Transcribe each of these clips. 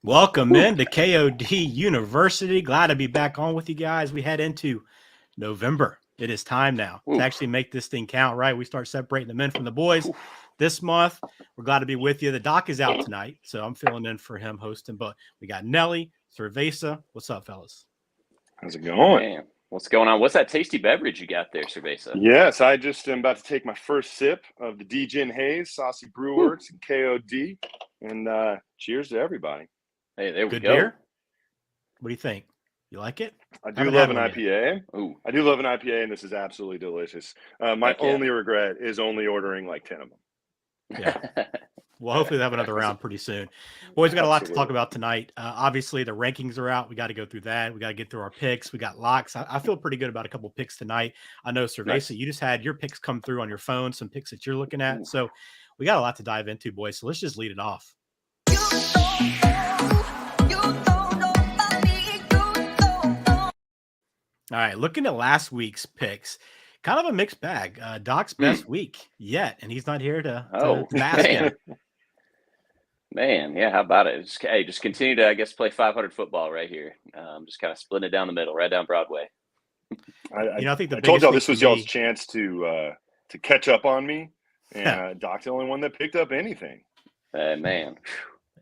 Welcome in to KOD University. Glad to be back on with you guys. We head into November. It is time now to Oof. actually make this thing count, right? We start separating the men from the boys this month. We're glad to be with you. The doc is out tonight, so I'm filling in for him hosting. But we got Nelly, Cerveza. What's up, fellas? How's it going? Man, what's going on? What's that tasty beverage you got there, Cerveza? Yes, I just am about to take my first sip of the DJ Hayes, Saucy Brewworks, and KOD. And cheers to everybody. Hey, there we Good go. beer? What do you think? You like it? I do Haven't love had an one yet. IPA. Ooh, I do love an IPA, and this is absolutely delicious. My Heck yeah. only regret is only ordering like 10 of them. Yeah. Well, hopefully they'll have another round pretty soon. Boys, we got a lot to talk Absolutely. about tonight. Obviously, the rankings are out. We got to go through that. We got to get through our picks. We got locks. I feel pretty good about a couple picks tonight. I know, Cerveza, Nice. you just had your picks come through on your phone, some picks that you're looking at. Ooh. So we got a lot to dive into, boys. So let's just lead it off. All right, looking at last week's picks, kind of a mixed bag. Doc's best week yet, and he's not here to Oh, bask in man. it. Man, yeah, how about it? Just continue to, I guess, play 500 football right here. Just kind of splitting it down the middle, right down Broadway. I think the I told biggest y'all thing this for was y'all's me, chance to catch up on me. yeah, And Doc's the only one that picked up anything. Man,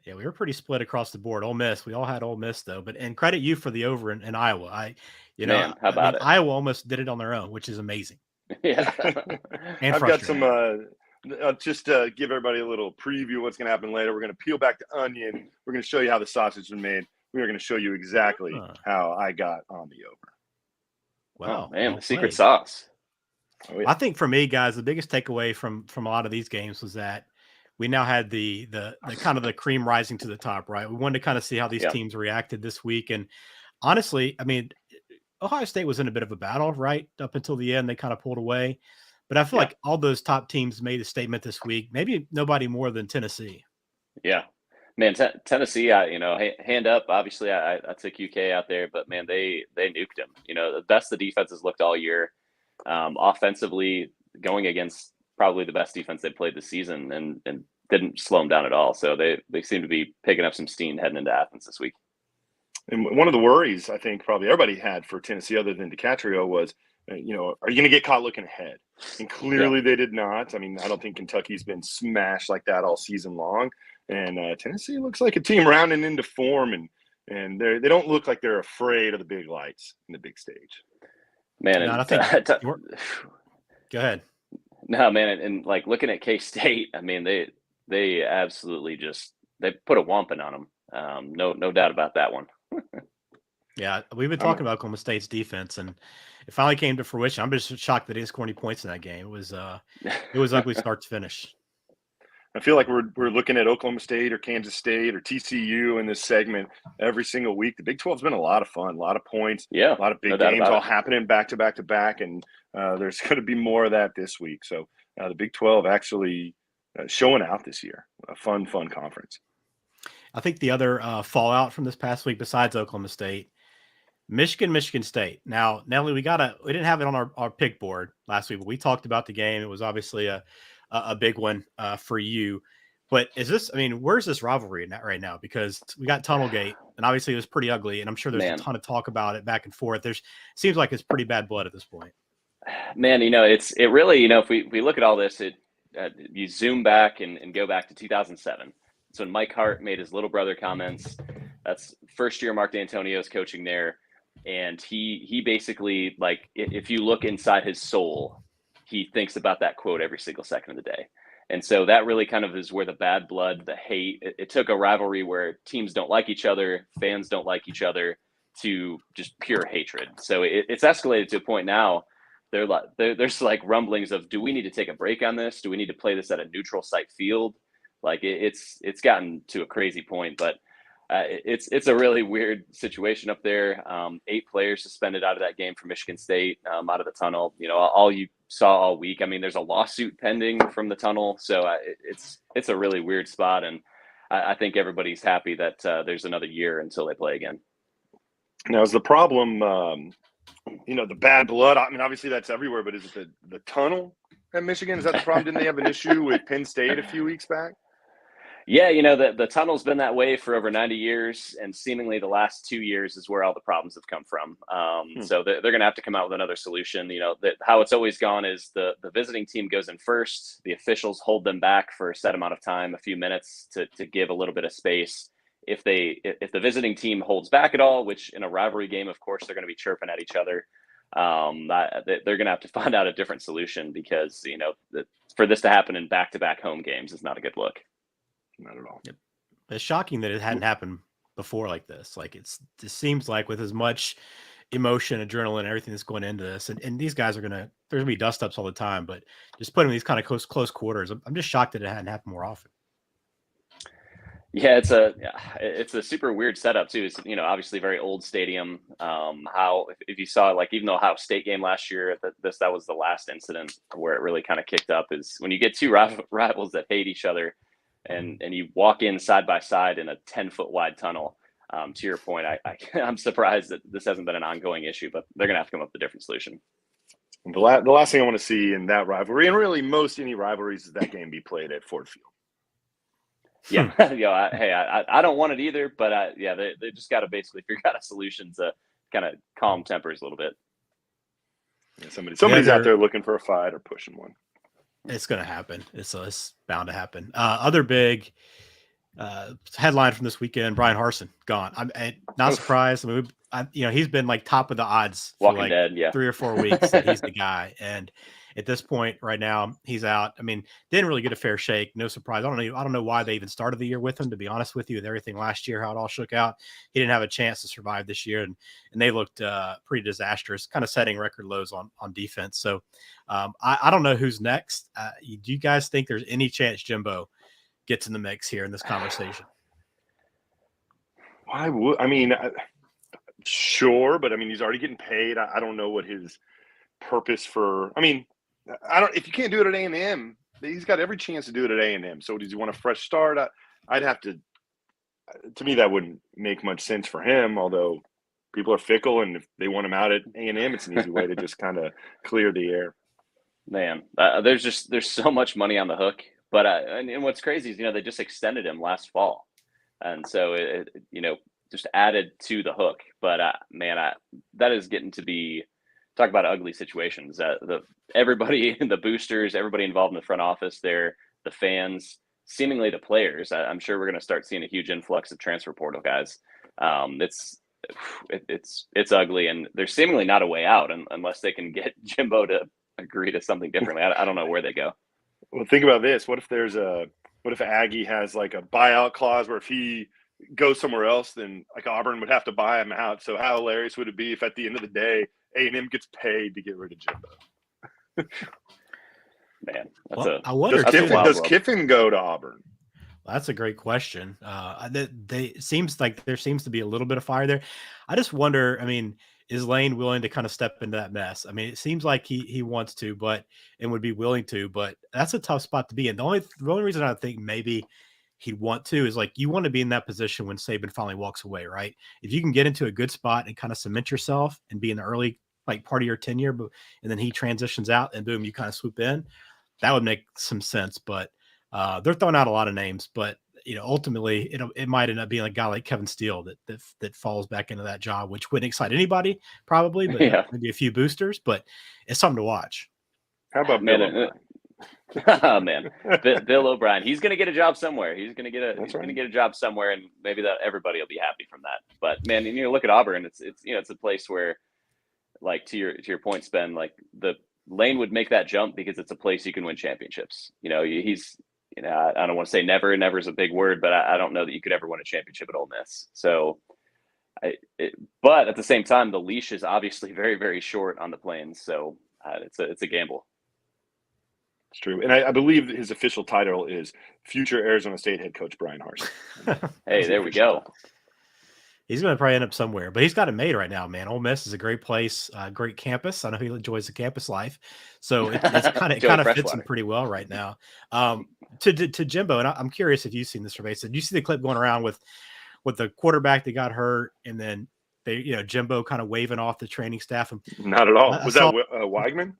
we were pretty split across the board. Ole Miss, we all had Ole Miss though, and credit you for the over in Iowa. man, how I mean, about it? Iowa almost did it on their own, which is amazing Yeah. and I've got frustrating. some just to give everybody a little preview of what's going to happen later. We're going to peel back the onion. We're going to show you how the sausage was made. We are going to show you exactly how I got on the over. Wow, Oh, man, well the secret played. sauce. Oh, yeah. I think for me, guys, the biggest takeaway from a lot of these games was that we now had the kind of the cream rising to the top, right? We wanted to kind of see how these Yeah. teams reacted this week, and honestly, I mean, Ohio State was in a bit of a battle, right? Up until the end, they kind of pulled away. But I feel Yeah. like all those top teams made a statement this week. Maybe nobody more than Tennessee. Yeah. Man, Tennessee, hand up. Obviously, I took UK out there, but man, they nuked them. The best the defense has looked all year. Offensively, going against probably the best defense they played this season, and didn't slow them down at all. So they seem to be picking up some steam heading into Athens this week. And one of the worries I think probably everybody had for Tennessee, other than DiCaprio, was, are you going to get caught looking ahead? And clearly they did not. I mean, I don't think Kentucky's been smashed like that all season long. And Tennessee looks like a team rounding into form, and they don't look like they're afraid of the big lights and the big stage. Man, No, and I think go ahead. no, man, and like looking at K-State, I mean, they absolutely they put a whomping on them. No doubt about that one. Yeah, we've been talking about Oklahoma State's defense, and it finally came to fruition. I'm just shocked that they didn't score any points in that game. It was ugly start to finish. I feel like we're looking at Oklahoma State or Kansas State or TCU in this segment every single week. The Big 12's been a lot of fun, a lot of points, Yeah, a lot of big no doubt games about all it. happening back to back to back, and there's going to be more of that this week. So the Big 12 actually showing out this year. A fun conference. I think the other fallout from this past week, besides Oklahoma State, Michigan State. Now, Nelly, we didn't have it on our pick board last week, but we talked about the game. It was obviously a big one for you. But where's this rivalry right now? Because we got Tunnelgate, and obviously it was pretty ugly, and I'm sure there's a ton of talk about it back and forth. Seems like it's pretty bad blood at this point. Man, it really, if we look at all this, you zoom back and go back to 2007. So when Mike Hart made his little brother comments, that's first year Mark D'Antonio's coaching there. And he basically, like, if you look inside his soul, he thinks about that quote every single second of the day. And so that really kind of is where the bad blood, the hate, it took a rivalry where teams don't like each other, fans don't like each other, to just pure hatred. So it's escalated to a point now. There's like rumblings of, do we need to take a break on this? Do we need to play this at a neutral site field? Like it's gotten to a crazy point, but it's a really weird situation up there. 8 players suspended out of that game for Michigan State, out of the tunnel. All you saw all week. I mean, there's a lawsuit pending from the tunnel, so it's a really weird spot, and I think everybody's happy that there's another year until they play again. Now, is the problem, the bad blood? I mean, obviously that's everywhere, but is it the tunnel at Michigan? Is that the problem? Didn't they have an issue with Penn State a few weeks back? Yeah, the tunnel's been that way for over 90 years, and seemingly the last 2 years is where all the problems have come from. So they're going to have to come out with another solution. How it's always gone is the visiting team goes in first. The officials hold them back for a set amount of time, a few minutes to give a little bit of space. If the visiting team holds back at all, which in a rivalry game, of course, they're going to be chirping at each other. They're going to have to find out a different solution because for this to happen in back-to-back home games is not a good look. Not at all. Yep. It's shocking that it hadn't happened before like this. Like it seems like with as much emotion, adrenaline, everything that's going into this, and these guys there's gonna be dust ups all the time, but just putting these kind of close quarters, I'm just shocked that it hadn't happened more often. Yeah, it's a super weird setup too. It's obviously very old stadium. How if you saw like even the Ohio State game last year, that was the last incident where it really kind of kicked up. Is when you get two rivals that hate each other, and you walk in side by side in a 10-foot wide tunnel. To your point, I'm surprised that this hasn't been an ongoing issue, but they're gonna have to come up with a different ssolution. The last thing I want to see in that rivalry, and really most any rivalries, is that game be played at Ford Field. Yeah, I don't want it either, but they just got to basically figure out a solution to kind of calm tempers a little bit. Yeah, somebody's out there looking for a fight or pushing one. It's going to happen. It's bound to happen. Other big headline from this weekend: Brian Harsin gone. I'm not surprised. I mean, he's been like top of the odds for Walking Dead, 3 or 4 weeks that he's the guy. And at this point, right now, he's out. I mean, didn't really get a fair shake. No surprise. I don't know why they even started the year with him. To be honest with you, with everything last year, how it all shook out, he didn't have a chance to survive this year, and they looked pretty disastrous, kind of setting record lows on defense. So I don't know who's next. Do you guys think there's any chance Jimbo gets in the mix here in this conversation? Why would I mean? Sure, but I mean, he's already getting paid. I don't know what his purpose for. I mean, I don't. If you can't do it at A&M, he's got every chance to do it at A&M. So does he want a fresh start? I'd have to. To me, that wouldn't make much sense for him. Although people are fickle, and if they want him out at A&M, it's an easy way to just kind of clear the air. Man, there's so much money on the hook. But and what's crazy is they just extended him last fall, and so it just added to the hook. But that is getting to be talk about ugly situations. Everybody, the boosters, everybody involved in the front office there, the fans, seemingly the players. I'm sure we're going to start seeing a huge influx of transfer portal guys. It's ugly, and there's seemingly not a way out unless they can get Jimbo to agree to something differently. I don't know where they go. Well, think about this. What if Aggie has like a buyout clause where if he goes somewhere else, then like Auburn would have to buy him out? So how hilarious would it be if at the end of the day, A&M gets paid to get rid of Jimbo? Man, I wonder. Does Kiffin go to Auburn? Well, that's a great question. It seems like there seems to be a little bit of fire there. I just wonder, I mean, is Lane willing to kind of step into that mess? I mean, it seems like he wants to, and would be willing to, but that's a tough spot to be in. The only reason I think maybe he'd want to is like you want to be in that position when Saban finally walks away, right? If you can get into a good spot and kind of cement yourself and be in the early like part of your tenure, and then he transitions out and boom, you kind of swoop in, that would make some sense. But they're throwing out a lot of names, but ultimately it might end up being a guy like Kevin Steele that falls back into that job, which wouldn't excite anybody probably, but maybe a few boosters, but it's something to watch. How about Bill O'Brien? Oh man, Bill O'Brien. He's going to get a job somewhere. He's going to get a job somewhere, and maybe that everybody will be happy from that. But man, look at Auburn. It's a place where, like to your point, Ben, like the Lane would make that jump because it's a place you can win championships. He's. I don't want to say never. Never is a big word, but I don't know that you could ever win a championship at Ole Miss. So, but at the same time, the leash is obviously very, very short on the Plains. So it's a gamble. It's true, and I believe his official title is future Arizona State head coach Brian Harsin. Hey, there we go. He's going to probably end up somewhere, but he's got it made right now, man. Ole Miss is a great place, great campus. I know he enjoys the campus life, so it's kind of fits him pretty well right now. To Jimbo, and I'm curious if you've seen this, Ray. Did you see the clip going around with the quarterback that got hurt, and then Jimbo kind of waving off the training staff? Not at all. Was that Weigman?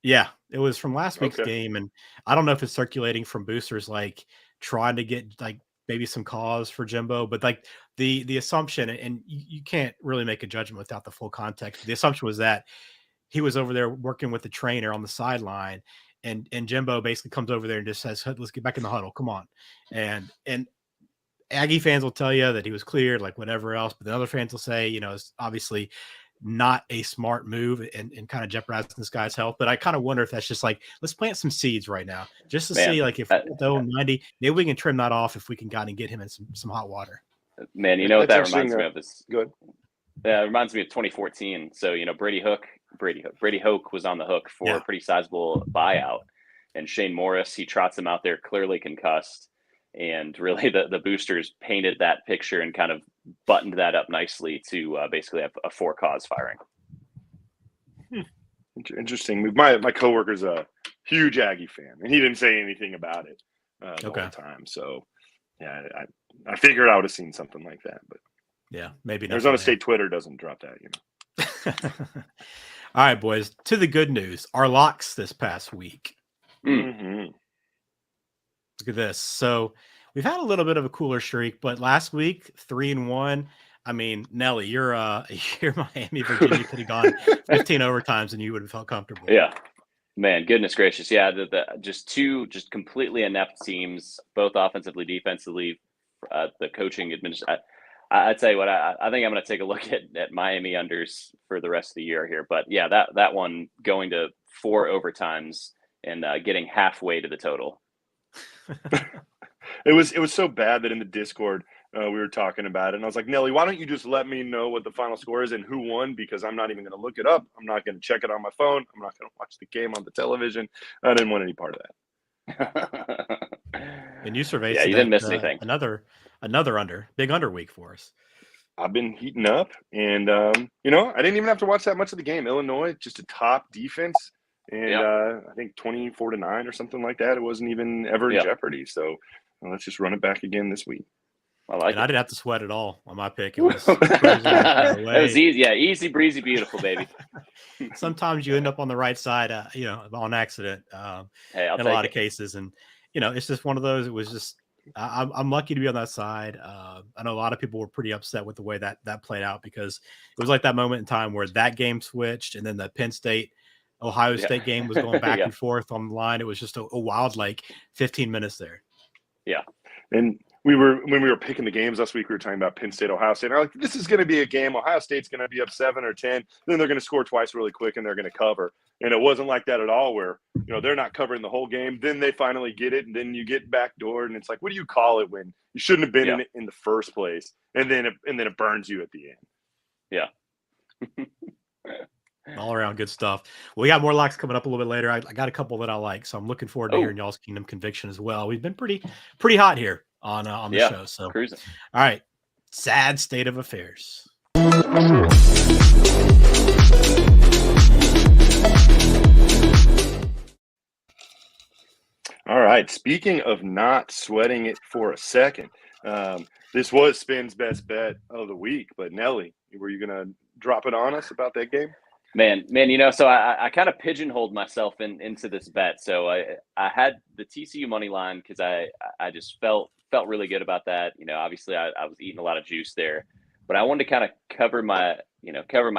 Yeah, it was from last week's game, and I don't know if it's circulating from boosters like trying to get like maybe some cause for Jimbo, but like the assumption, and you can't really make a judgment without the full context. The assumption was that he was over there working with the trainer on the sideline, and Jimbo basically comes over there and just says, "Let's get back in the huddle, come on." And Aggie fans will tell you that he was cleared, like whatever else, but the other fans will say, it's obviously not a smart move and kind of jeopardizing this guy's health. But I kind of wonder if that's just like, let's plant some seeds right now just to see like if though 90, maybe we can trim that off if we can go and get him in some hot water. Man, what that reminds me of is good. Yeah, it reminds me of 2014. So, Brady Hoke was on the hook for a pretty sizable buyout, and Shane Morris, he trots him out there clearly concussed. And really the boosters painted that picture and kind of buttoned that up nicely to basically have a for-cause firing. Interesting. My coworker's a huge Aggie fan, and he didn't say anything about it the whole time. So, yeah, I figured I would have seen something like that. But yeah, maybe not. Arizona State Twitter doesn't drop that, All right, boys, to the good news. Our locks this past week. Mm-hmm. Look at this. So we've had a little bit of a cooler streak, but last week 3-1. I mean, Nelly, you're Miami, Virginia could have gone 15 overtimes and you would have felt comfortable. Yeah, man, goodness gracious. Yeah. Just two completely inept teams, both offensively, defensively, the coaching administration. I tell you what, I think I'm going to take a look at Miami unders for the rest of the year here, but yeah, that one going to 4 overtimes and getting halfway to the total. It was so bad that in the Discord we were talking about it, and I was like, Nelly, why don't you just let me know what the final score is and who won, because I'm not even going to look it up. I'm not going to check it on my phone. I'm not going to watch the game on the television. I didn't want any part of that. And you surveyed. Yeah, you didn't miss anything. Another big under week for us. I've been heating up, and I didn't even have to watch that much of the game. Illinois, just a top defense. And I think 24-9 or something like that. It wasn't even ever in jeopardy. So let's just run it back again this week. I didn't have to sweat at all on my pick. It was, it was easy. Yeah, easy, breezy, beautiful, baby. Sometimes you end up on the right side, on accident in a lot of cases. And, it's just one of those. It was just I'm lucky to be on that side. I know a lot of people were pretty upset with the way that played out, because it was like that moment in time where that game switched and then the Penn State Ohio State game was going back and forth on the line. It was just a wild 15 minutes there. Yeah. And when we were picking the games last week, we were talking about Penn State, Ohio State. And I'm like, this is going to be a game. Ohio State's going to be up 7 or 10. Then they're going to score twice really quick and they're going to cover. And it wasn't like that at all, where, they're not covering the whole game. Then they finally get it. And then you get backdoored. And it's like, what do you call it when you shouldn't have been in it in the first place? And then it burns you at the end. Yeah. All around good stuff. Well, we got more locks coming up a little bit later. I got a couple that I like, so I'm looking forward to hearing y'all's Kingdom conviction as well. We've been pretty hot here on the show. So cruising. All right, sad state of affairs. All right. Speaking of not sweating it for a second, this was Spin's best bet of the week. But Nelly, were you going to drop it on us about that game? Man, so I kind of pigeonholed myself into this bet. So I had the TCU money line because I just felt really good about that. Obviously I was eating a lot of juice there, but I wanted to kind of cover my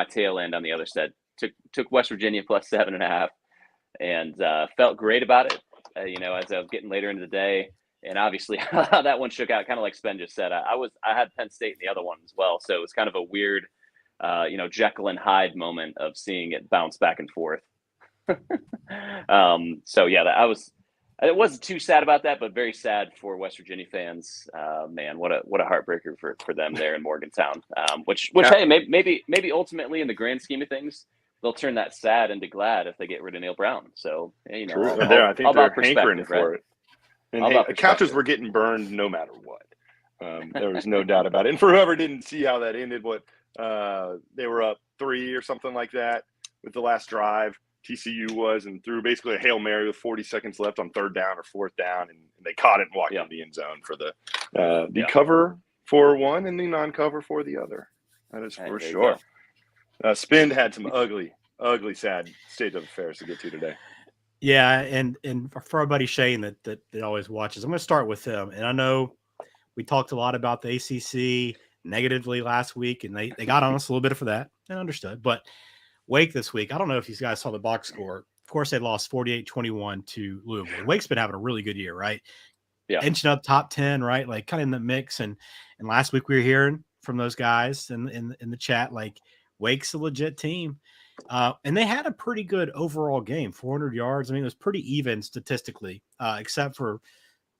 tail end on the other side. Took West Virginia plus 7.5 and felt great about it. As I was getting later into the day, and obviously how that one shook out, kind of like Spen just said, I had Penn State in the other one as well. So it was kind of a weird, Jekyll and Hyde moment of seeing it bounce back and forth. So yeah, it wasn't too sad about that, but very sad for West Virginia fans. Man, what a heartbreaker for them there in Morgantown. Which hey, maybe ultimately in the grand scheme of things, they'll turn that sad into glad if they get rid of Neil Brown. So I think they're hankering for it. And couches were getting burned no matter what. There was no doubt about it. And for whoever didn't see how that ended, they were up 3 or something like that with the last drive. TCU was, and threw basically a Hail Mary with 40 seconds left on 3rd down or 4th down, and they caught it and walked into the end zone for the cover for one and the non-cover for the other. That is for sure. Spin had some ugly, sad state of affairs to get to today. Yeah, and for our buddy Shane that always watches, I'm going to start with him. And I know we talked a lot about the ACC negatively last week, and they got on us a little bit for that, and understood. But Wake this week, I don't know if you guys saw the box score. Of course, they lost 48-21 to Louisville. Wake's been having a really good year, right? Yeah. Inching up top 10, right? Like kind of in the mix. And last week we were hearing from those guys in the chat, like Wake's a legit team. And they had a pretty good overall game, 400 yards. I mean, it was pretty even statistically, except for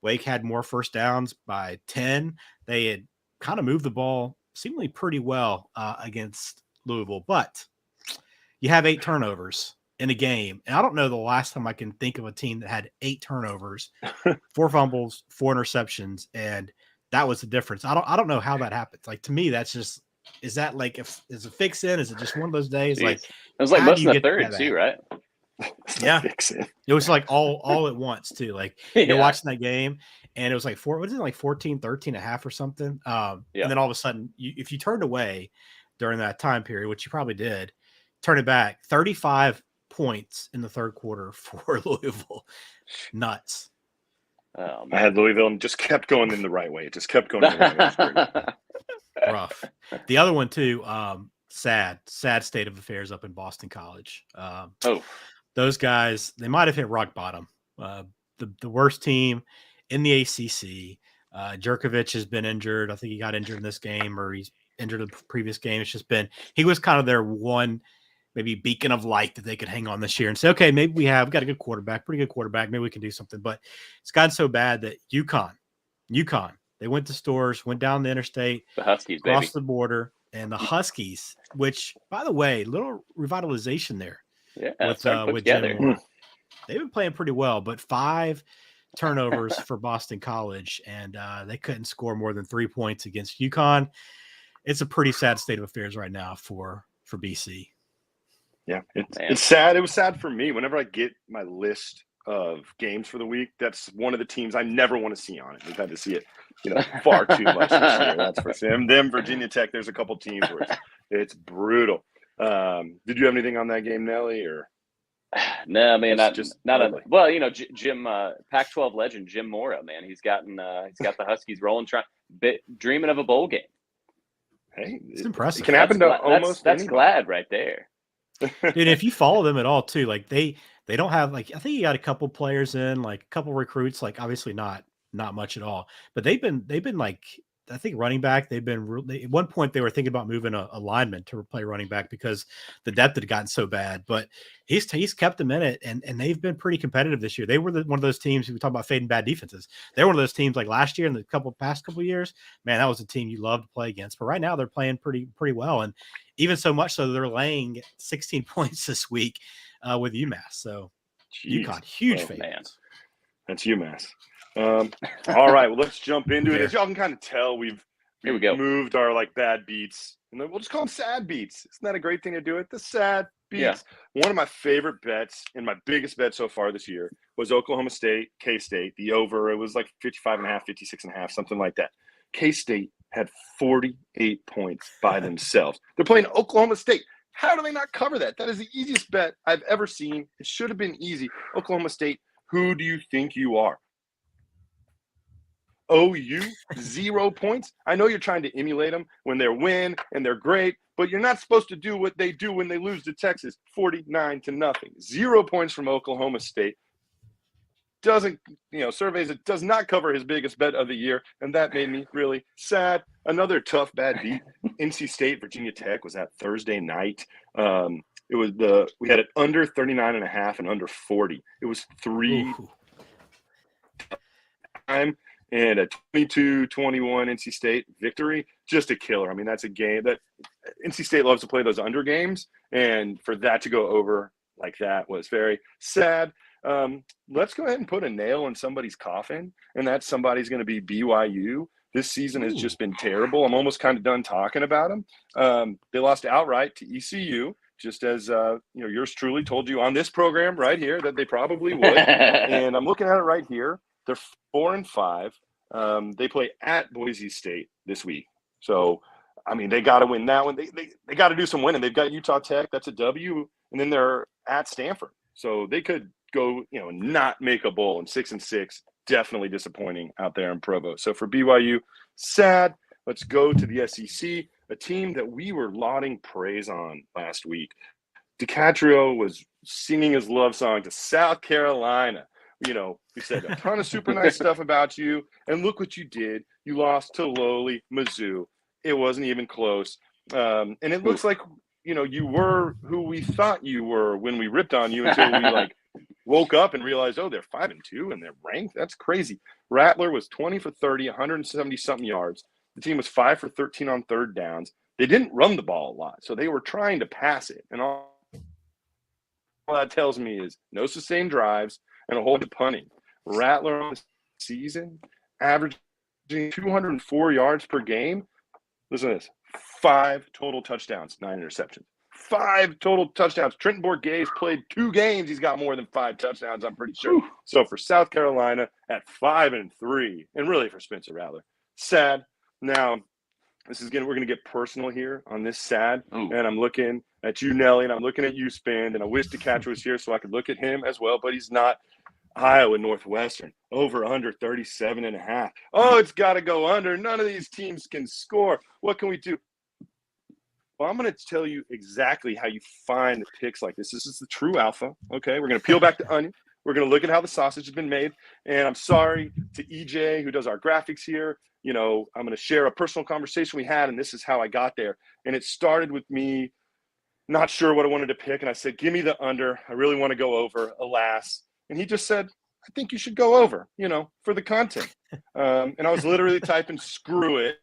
Wake had more first downs by 10. They had kind of moved the ball seemingly pretty well against Louisville, but you have 8 turnovers in a game. And I don't know the last time I can think of a team that had 8 turnovers, 4 fumbles, 4 interceptions, and that was the difference. I don't know how that happens. Like, to me, that's just, is that like, if is a fix in? Is it just one of those days? Jeez. Like, it was like how most do in you the get third that too, right? Yeah. Fix it. It was like all at once too. Like you're watching that game and it was like 14-13 and a half or something. And then all of a sudden, if you turned away during that time period, which you probably did, turn it back, 35 points in the third quarter for Louisville. Nuts. Oh, I had Louisville and just kept going in the right way. It just kept going in the right way. It was great. Rough. The other one too, sad state of affairs up in Boston College. Those guys, they might have hit rock bottom. The worst team in the ACC. Jerkovich has been injured. I think he got injured in this game, or he's injured in the previous game. It's just been, he was kind of their one maybe beacon of light that they could hang on this year and say, okay, maybe we've got a good quarterback, pretty good quarterback. Maybe we can do something. But it's gotten so bad that UConn, they went to stores, went down the interstate, the Huskies, crossed the border, and the Huskies, which, by the way, little revitalization there. Yeah, with Jim Moore. They've been playing pretty well, but 5 turnovers for Boston College, and they couldn't score more than 3 points against UConn. It's a pretty sad state of affairs right now for BC. Yeah, it's sad. It was sad for me. Whenever I get my list of games for the week, that's one of the teams I never want to see on it. We've had to see it, far too much this year. That's for sure. Them, Virginia Tech. There's a couple teams where it's brutal. Did you have anything on that game, Nelly? Or no, man, not ugly. well. Jim, Pac-12 legend Jim Mora, man, he's got the Huskies rolling, dreaming of a bowl game. Hey, it's impressive. It can happen to almost. That's glad right there. Dude, if you follow them at all too, like they don't have, like, I think you got a couple players in, like a couple recruits, like obviously not much at all, but they've been like, I think running back, at one point they were thinking about moving a lineman to play running back because the depth had gotten so bad, but he's kept them in it, and they've been pretty competitive this year. They were one of those teams, we talk about fading bad defenses. They're one of those teams like last year and the past couple of years, man, that was a team you love to play against. But right now they're playing pretty well, and even so much so they're laying 16 points this week with UMass. So UConn, huge fans. That's UMass. All right, well, let's jump into it. As y'all can kind of tell, we've moved our bad beats, and we'll just call them sad beats. Isn't that a great thing to do it? The sad beats. Yeah. One of my favorite bets and my biggest bet so far this year was Oklahoma State, K-State. The over, it was like 55.5, 56.5, something like that. K-State had 48 points by themselves. They're playing Oklahoma State. How do they not cover that? That is the easiest bet I've ever seen. It should have been easy. Oklahoma State, who do you think you are? OU, 0 points. I know you're trying to emulate them when they're win and they're great, but you're not supposed to do what they do when they lose to Texas, 49-0. 0 points from Oklahoma State. Doesn't, surveys, it does not cover his biggest bet of the year, and that made me really sad. Another tough bad beat. NC State, Virginia Tech was that Thursday night. It was we had it under 39.5 and under 40. It was 3 time. And a 22-21 NC State victory, just a killer. I mean, that's a game that NC State loves to play those under games, and for that to go over like that was very sad. Let's go ahead and put a nail in somebody's coffin, and that somebody's going to be BYU. This season has just been terrible. I'm almost kind of done talking about them. They lost outright to ECU, just as yours truly told you on this program right here that they probably would. And I'm looking at it right here. They're 4-5. They play at Boise State this week. So, I mean, they got to win that one. They got to do some winning. They've got Utah Tech. That's a W. And then they're at Stanford. So they could go, not make a bowl, and 6-6, definitely disappointing out there in Provo. So for BYU, sad. Let's go to the SEC, a team that we were lauding praise on last week. DiCatrio was singing his love song to South Carolina. We said a ton of super nice stuff about you, and look what you did. You lost to lowly Mizzou. It wasn't even close. And it looks like, you were who we thought you were when we ripped on you until we woke up and realized, oh, they're 5-2 and they're ranked. That's crazy. Rattler was 20 for 30, 170 something yards. The team was 5 for 13 on third downs. They didn't run the ball a lot, so they were trying to pass it. And all that tells me is no sustained drives and a whole bunch of punting. Rattler on the season, averaging 204 yards per game. Listen to this. 5 total touchdowns, 9 interceptions. 5 total touchdowns. Trenton Bourguet's played 2 games. He's got more than 5 touchdowns, I'm pretty sure. So for South Carolina at 5-3, and really for Spencer Rattler, sad. Now, we're going to get personal here on this sad. Ooh. And I'm looking at you, Nelly, and I'm looking at you, Spin, and I wish DeCatcher was here so I could look at him as well, but he's not. Iowa Northwestern, over under 37.5. Oh, it's got to go under. None of these teams can score. What can we do? Well, I'm going to tell you exactly how you find the picks like this. This is the true alpha, okay? We're going to peel back the onion. We're going to look at how the sausage has been made. And I'm sorry to EJ, who does our graphics here. I'm going to share a personal conversation we had, and this is how I got there. And it started with me not sure what I wanted to pick, and I said, give me the under. I really want to go over, alas. And he just said, I think you should go over, for the content. And I was literally typing, screw it.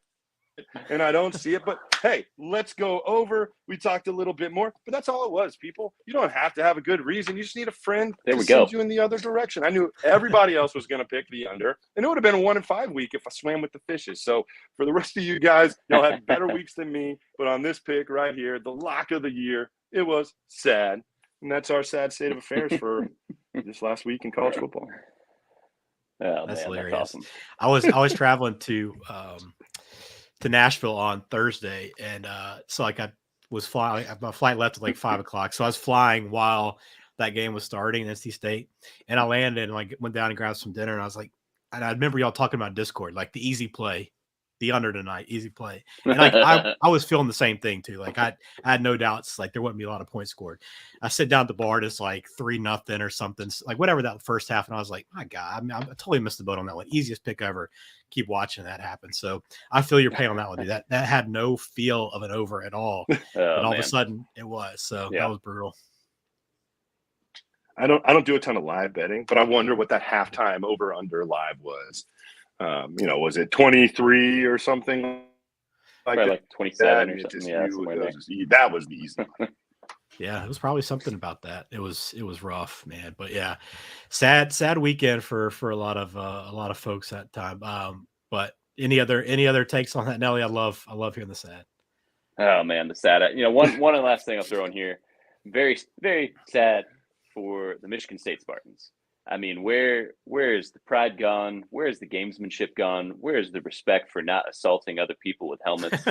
And I don't see it. But, hey, let's go over. We talked a little bit more. But that's all it was, people. You don't have to have a good reason. You just need a friend to send you in the other direction. I knew everybody else was going to pick the under. And it would have been a 1-5 week if I swam with the fishes. So for the rest of you guys, y'all had better weeks than me. But on this pick right here, the lock of the year, it was sad. And that's our sad state of affairs for this last week in college football. Oh, That's man, hilarious. That's I awesome. was traveling to Nashville on Thursday, and so I was flying. My flight left at 5:00, so I was flying while that game was starting in NC State, and I landed and went down and grabbed some dinner, and I was and I remember y'all talking about Discord, the easy play. The under tonight, easy play. And I was feeling the same thing too. I had no doubts, there wouldn't be a lot of points scored. I sit down at the bar, and it's 3-0 or something, whatever that first half. And I was like, my God, I totally missed the boat on that one. Easiest pick ever. Keep watching that happen. So I feel your pain on that one, dude. That had no feel of an over at all. And all of a sudden it was. So that was brutal. I don't do a ton of live betting, but I wonder what that halftime over under live was. Was it 23 or something? Probably 27 or something. That was the easy one. Yeah, it was probably something about that. It was rough, man. But yeah, sad weekend for a lot of folks that time. But any other takes on that, Nelly? I love hearing the sad. Oh man, the sad. One last thing I'll throw in here. Very, very sad for the Michigan State Spartans. I mean, where is the pride gone? Where is the gamesmanship gone? Where is the respect for not assaulting other people with helmets?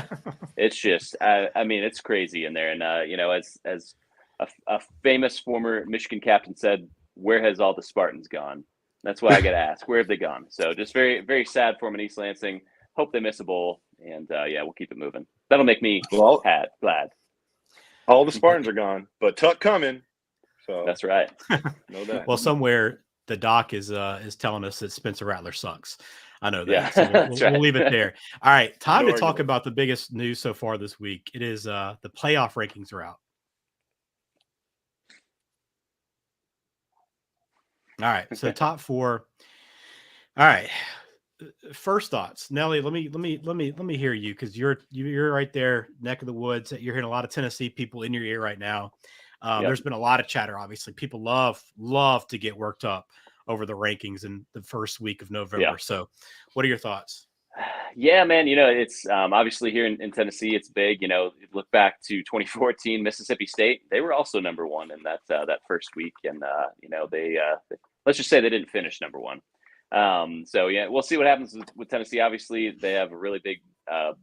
It's just, it's crazy in there. And as a famous former Michigan captain said, "Where has all the Spartans gone?" That's why I got to ask, where have they gone? So just very, very sad for them in East Lansing. Hope they miss a bowl, and we'll keep it moving. That'll make me glad. All the Spartans are gone, but Tuck coming. So that's right. Know that. Well, somewhere the doc is telling us that Spencer Rattler sucks. I know that. Yeah, So we'll leave it there. All right, time to talk about the biggest news so far this week. It is the playoff rankings are out. All right, so top 4. All right, first thoughts, Nelly. Let me hear you, because you're right there, neck of the woods. You're hearing a lot of Tennessee people in your ear right now. There's been a lot of chatter. Obviously, people love to get worked up over the rankings in the first week of November. Yeah. So what are your thoughts? Yeah, man, it's obviously here in Tennessee, it's big. Look back to 2014, Mississippi State. They were also number 1 in that first week. And, they let's just say they didn't finish number 1. So, yeah, we'll see what happens with Tennessee. Obviously, they have a really big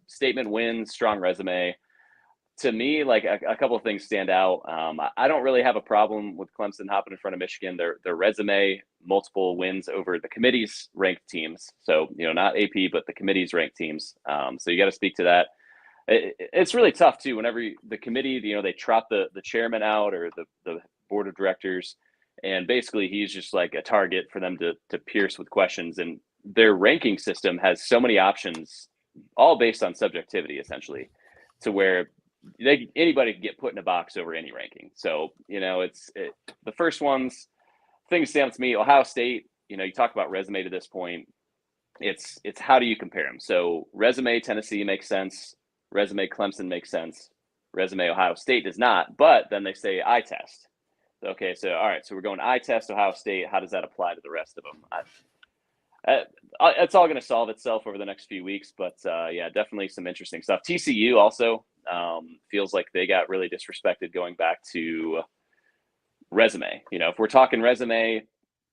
statement win, strong resume. to me, like a couple of things stand out. I don't really have a problem with Clemson hopping in front of Michigan. Their resume, multiple wins over the committee's ranked teams. So, not AP, but the committee's ranked teams. So you got to speak to that. It's really tough too. Whenever the committee, they trot the chairman out or the board of directors, and basically he's just like a target for them to pierce with questions. And their ranking system has so many options, all based on subjectivity, essentially, to where anybody can get put in a box over any ranking. So, the first things stand out to me. Ohio State, you talk about resume to this point. It's how do you compare them? So resume Tennessee makes sense. Resume Clemson makes sense. Resume Ohio State does not. But then they say eye test. Okay, so all right, so we're going eye test Ohio State. How does that apply to the rest of them? It's all going to solve itself over the next few weeks, but yeah, definitely some interesting stuff. TCU also feels like they got really disrespected going back to resume. If we're talking resume,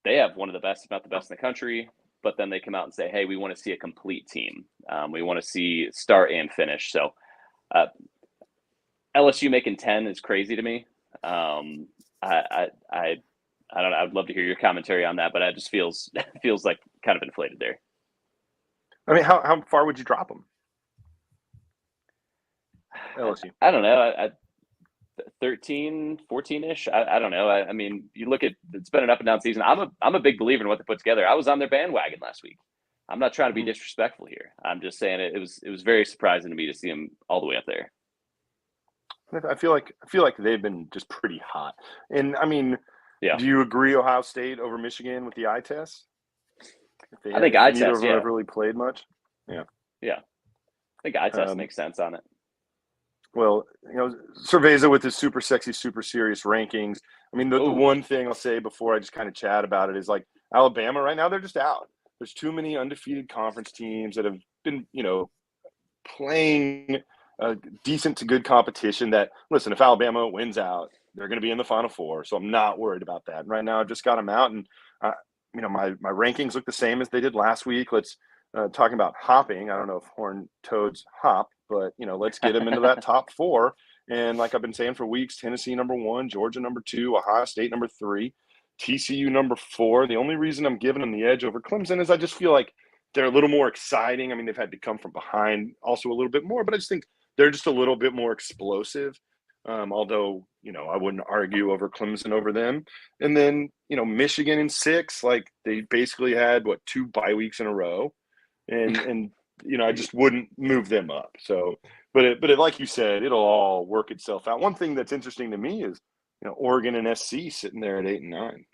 they have one of the best, if not the best in the country, but then they come out and say, hey, we want to see a complete team. We want to see start and finish. So LSU making 10 is crazy to me. I don't know. I'd love to hear your commentary on that, but it just feels like kind of inflated there. I mean, how far would you drop them? LSU. I don't know. 13, 14-ish. I don't know. I mean, you look at, it's been an up and down season. I'm a big believer in what they put together. I was on their bandwagon last week. I'm not trying to be disrespectful here. I'm just saying it was very surprising to me to see them all the way up there. I feel like they've been just pretty hot. And I mean, yeah. Do you agree Ohio State over Michigan with the eye test? I think eye test, neither of them have really played much. Yeah. Yeah. I think eye test makes sense on it. Well, Cerveza with his super sexy, super serious rankings. I mean, the one thing I'll say before I just kind of chat about it is like Alabama right now, they're just out. There's too many undefeated conference teams that have been, playing decent to good competition that, listen, if Alabama wins out, they're going to be in the Final Four. So I'm not worried about that. And right now, I've just got them out. And, my rankings look the same as they did last week. Let's talking about hopping. I don't know if Horned Toads hop, but, let's get them into that top four. And like I've been saying for weeks, Tennessee number 1, Georgia number 2, Ohio State number 3, TCU number 4. The only reason I'm giving them the edge over Clemson is I just feel like they're a little more exciting. I mean, they've had to come from behind also a little bit more, but I just think they're just a little bit more explosive. Although, I wouldn't argue over Clemson over them. And then, Michigan in 6, like they basically had 2 bye weeks in a row. And I just wouldn't move them up. So, but like you said, it'll all work itself out. One thing that's interesting to me is, Oregon and SC sitting there at 8 and 9.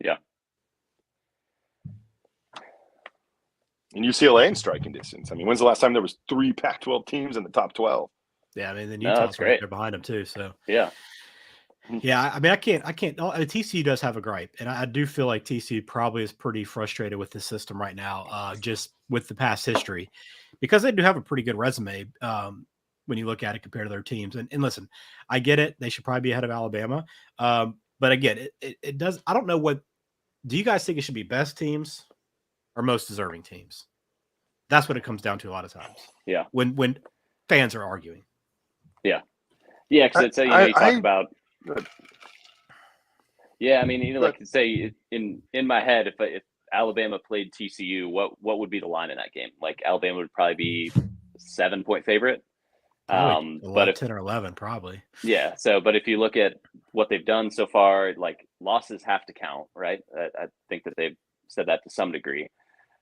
Yeah. And UCLA in striking distance. I mean, when's the last time there was 3 Pac-12 teams in the top 12? Yeah, I mean, then Utah's right there behind them too. So yeah. I mean, I can't. TCU does have a gripe, and I do feel like TCU probably is pretty frustrated with the system right now, just with the past history, because they do have a pretty good resume when you look at it compared to their teams. And listen, I get it; they should probably be ahead of Alabama, but again, it does. I don't know what. Do you guys think it should be best teams or most deserving teams? That's what it comes down to a lot of times. Yeah. When fans are arguing. Yeah. Yeah, because it's you talk about. Yeah, I mean, like say in my head, if Alabama played TCU, what would be the line in that game? Like Alabama would probably be 7-point favorite. But 10 or 11 probably. Yeah. So, but if you look at what they've done so far, like losses have to count, right? I think that they've said that to some degree.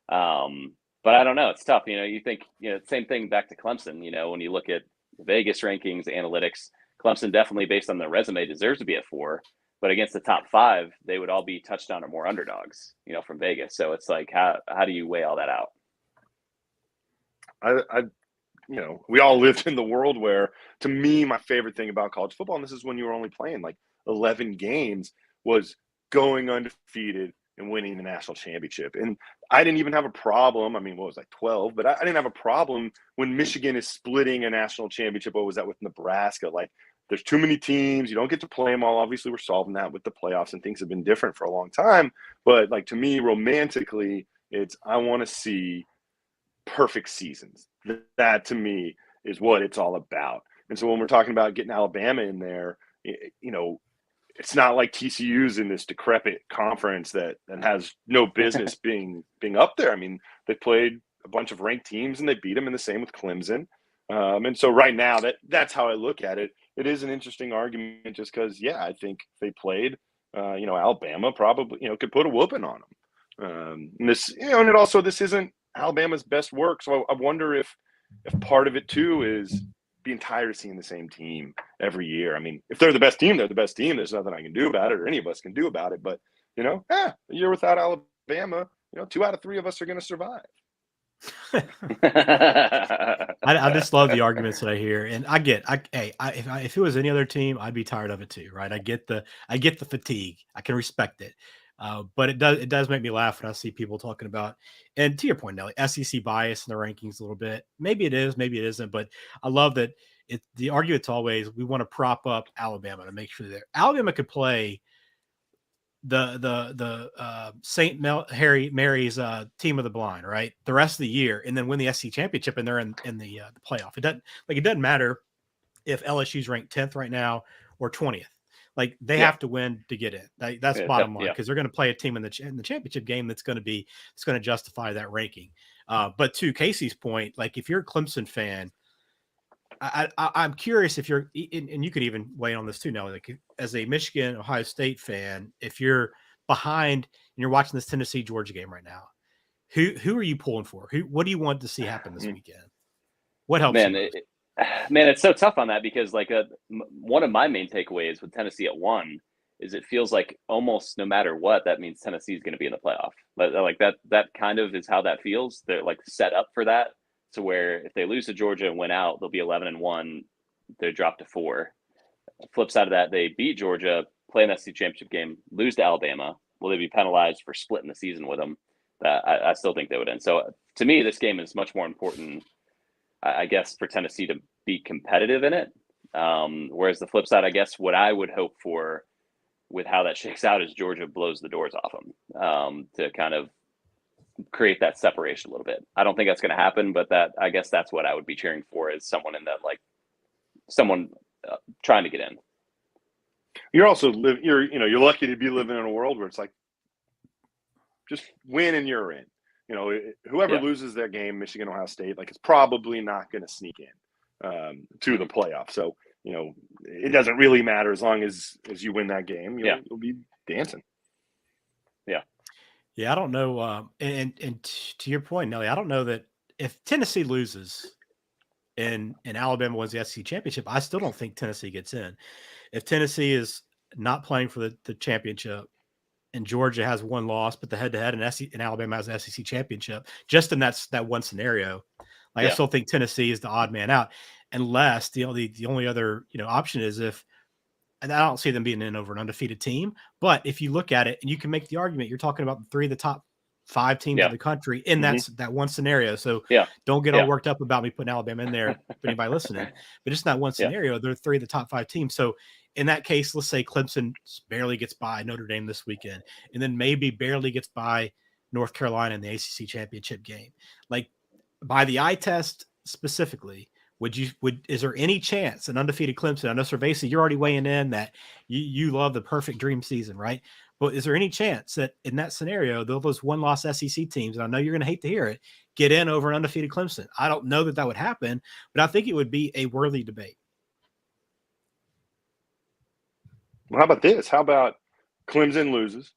But I don't know. It's tough. You think, same thing back to Clemson, when you look at Vegas rankings, analytics, Clemson definitely based on their resume deserves to be at 4, but against the top 5, they would all be touchdown or more underdogs, from Vegas. So it's like, how do you weigh all that out? We all lived in the world where, to me, my favorite thing about college football, and this is when you were only playing like 11 games, was going undefeated and winning the national championship. And I didn't even have a problem. I mean, what was like 12, but I didn't have a problem when Michigan is splitting a national championship. What was that with Nebraska? Like, there's too many teams. You don't get to play them all. Obviously, we're solving that with the playoffs, and things have been different for a long time. But like, to me, romantically, I want to see perfect seasons. That to me is what it's all about. And so when we're talking about getting Alabama in there, you know, it's not like TCU's in this decrepit conference that has no business being up there. I mean, they played a bunch of ranked teams and they beat them, and the same with Clemson. And so right now, that's how I look at it. It is an interesting argument just because, yeah, I think they played, you know, Alabama probably, you know, could put a whooping on them. And this, you know, and this isn't Alabama's best work. So I wonder if part of it too is being tired of seeing the same team every year. I mean, if they're the best team, they're the best team. There's nothing I can do about it, or any of us can do about it. But, you know, a year without Alabama, you know, 2 out of 3 of us are going to survive. I just love the arguments that I hear, and if it was any other team, I'd be tired of it too, right? I get the fatigue. I can respect it, but it does make me laugh when I see people talking about. And to your point, Nelly, SEC bias in the rankings a little bit. Maybe it is, maybe it isn't, but I love that the argument's always we want to prop up Alabama to make sure that Alabama could play the St. Mary's team of the blind, right? The rest of the year, and then win the SEC championship, and they're in the playoff. It doesn't matter if LSU's ranked 10th right now or 20th. Like they have to win to get in. That's bottom line, because they're going to play a team in the championship game that's going to justify that ranking. But to Casey's point, like if you're a Clemson fan, I'm curious if you're, and you could even weigh in on this too now, like as a Michigan, Ohio State fan, if you're behind and you're watching this Tennessee Georgia game right now, who are you pulling for? What do you want to see happen this weekend? What helps you? Man, it's so tough on that because like one of my main takeaways with Tennessee at 1 is it feels like almost no matter what, that means Tennessee is going to be in the playoff. Like that kind of is how that feels. They're like set up for that. To where if they lose to Georgia and win out, they'll be 11-1. They drop to 4. Flip side of that, they beat Georgia, play an SEC championship game, lose to Alabama. Will they be penalized for splitting the season with them? I still think they would end. So to me, this game is much more important, I guess, for Tennessee to be competitive in it. Whereas the flip side, I guess, what I would hope for with how that shakes out is Georgia blows the doors off them to kind of create that separation a little bit. I don't think that's going to happen, but I guess that's what I would be cheering for, is someone in that, like someone trying to get in. You're also you're lucky to be living in a world where it's like just win and you're in. You know, whoever loses their game, Michigan, Ohio State, like it's probably not going to sneak in to the playoff. So, you know, it doesn't really matter as long as you win that game. You'll be dancing. Yeah, I don't know. And to your point, Nelly, I don't know that if Tennessee loses and Alabama wins the SEC championship, I still don't think Tennessee gets in. If Tennessee is not playing for the championship and Georgia has 1 loss, but the head-to-head and Alabama has the SEC championship, just in that one scenario, I still think Tennessee is the odd man out, unless the only other option is and I don't see them being in over an undefeated team. But if you look at it, and you can make the argument, you're talking about 3 of the top 5 teams in the country in that one scenario. So don't get all worked up about me putting Alabama in there for anybody listening. But just in that one scenario, they're 3 of the top 5 teams. So in that case, let's say Clemson barely gets by Notre Dame this weekend, and then maybe barely gets by North Carolina in the ACC championship game. Like by the eye test specifically, is there any chance an undefeated Clemson? I know Cerveza, you're already weighing in that you love the perfect dream season, right? But is there any chance that in that scenario, those 1-loss SEC teams, and I know you're going to hate to hear it, get in over an undefeated Clemson? I don't know that would happen, but I think it would be a worthy debate. Well, how about this? How about Clemson loses?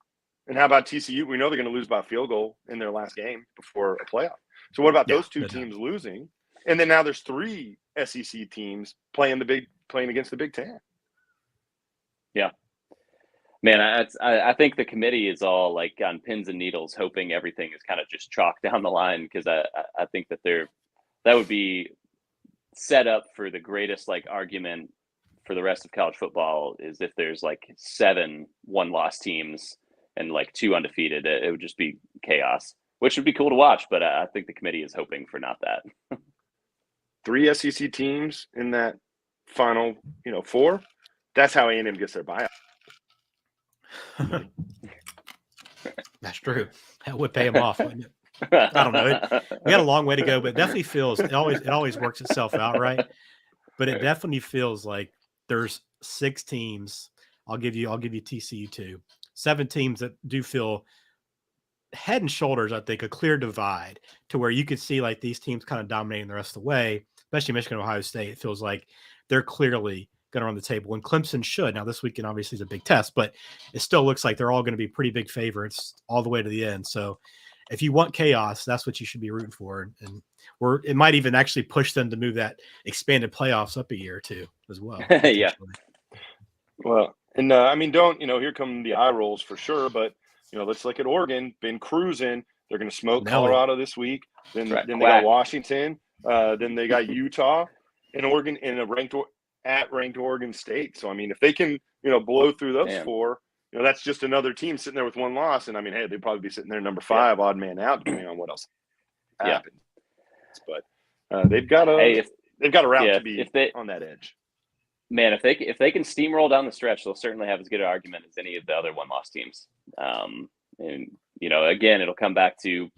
And how about TCU? We know they're going to lose by a field goal in their last game before a playoff. So what about those 2 teams losing? And then now there's 3 SEC teams playing against the Big Ten. Yeah, man, I think the committee is all like on pins and needles, hoping everything is kind of just chalked down the line, because I think that that would be set up for the greatest like argument for the rest of college football, is if there's like 7 1-loss teams and like 2 undefeated. It would just be chaos, which would be cool to watch. But I think the committee is hoping for not that. 3 SEC teams in that final, 4. That's how A&M gets their buyout. That's true. That would pay them off, wouldn't it? I don't know. We got a long way to go, but it definitely feels it always works itself out, right? but it definitely feels like there's 6 teams. I'll give you TCU too. 7 teams that do feel head and shoulders, I think, a clear divide to where you could see like these teams kind of dominating the rest of the way, especially Michigan, Ohio State. It feels like they're clearly going to run the table, and Clemson should. Now, this weekend obviously is a big test, but it still looks like they're all going to be pretty big favorites all the way to the end. So if you want chaos, that's what you should be rooting for. And it might even actually push them to move that expanded playoffs up a year or two as well. Yeah. Well, and I mean, don't, here come the eye rolls for sure, but let's look at Oregon, been cruising. They're going to smoke Colorado this week. Then they got Washington. Then they got Utah and Oregon in a ranked Oregon State. So, I mean, if they can, blow through those 4, that's just another team sitting there with 1 loss. And I mean, hey, they'd probably be sitting there number 5, odd man out, depending on what else happens. But they've got a route to be on that edge. Man, if they can steamroll down the stretch, they'll certainly have as good an argument as any of the other 1-loss teams. And again, it'll come back to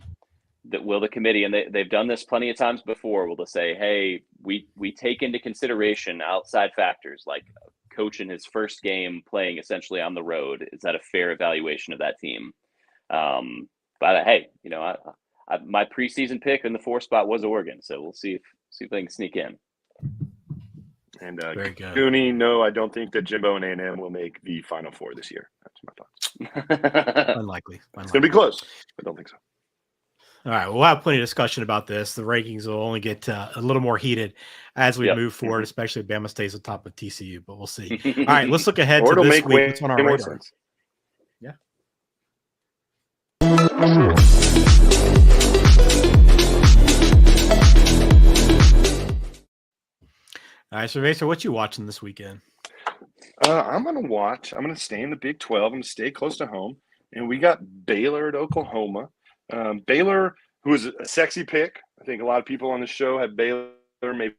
will the committee, and they've done this plenty of times before, will they say, hey, we take into consideration outside factors like coach in his first game playing essentially on the road. Is that a fair evaluation of that team? But hey, my preseason pick in the 4 spot was Oregon, so we'll see if they can sneak in. And very good. Goonie, no, I don't think that Jimbo and A&M will make the Final Four this year. That's my thoughts. Unlikely. It's going to be close. I don't think so. All right, we'll have plenty of discussion about this. The rankings will only get a little more heated as we move forward, especially if Bama stays on top of TCU, but we'll see. All right, let's look ahead to this week. What's on our radar? Yeah. All right, so Vaser, what you watching this weekend? I'm going to stay in the Big 12. I'm going to stay close to home. And we got Baylor at Oklahoma. Baylor, who is a sexy pick. I think a lot of people on the show had Baylor maybe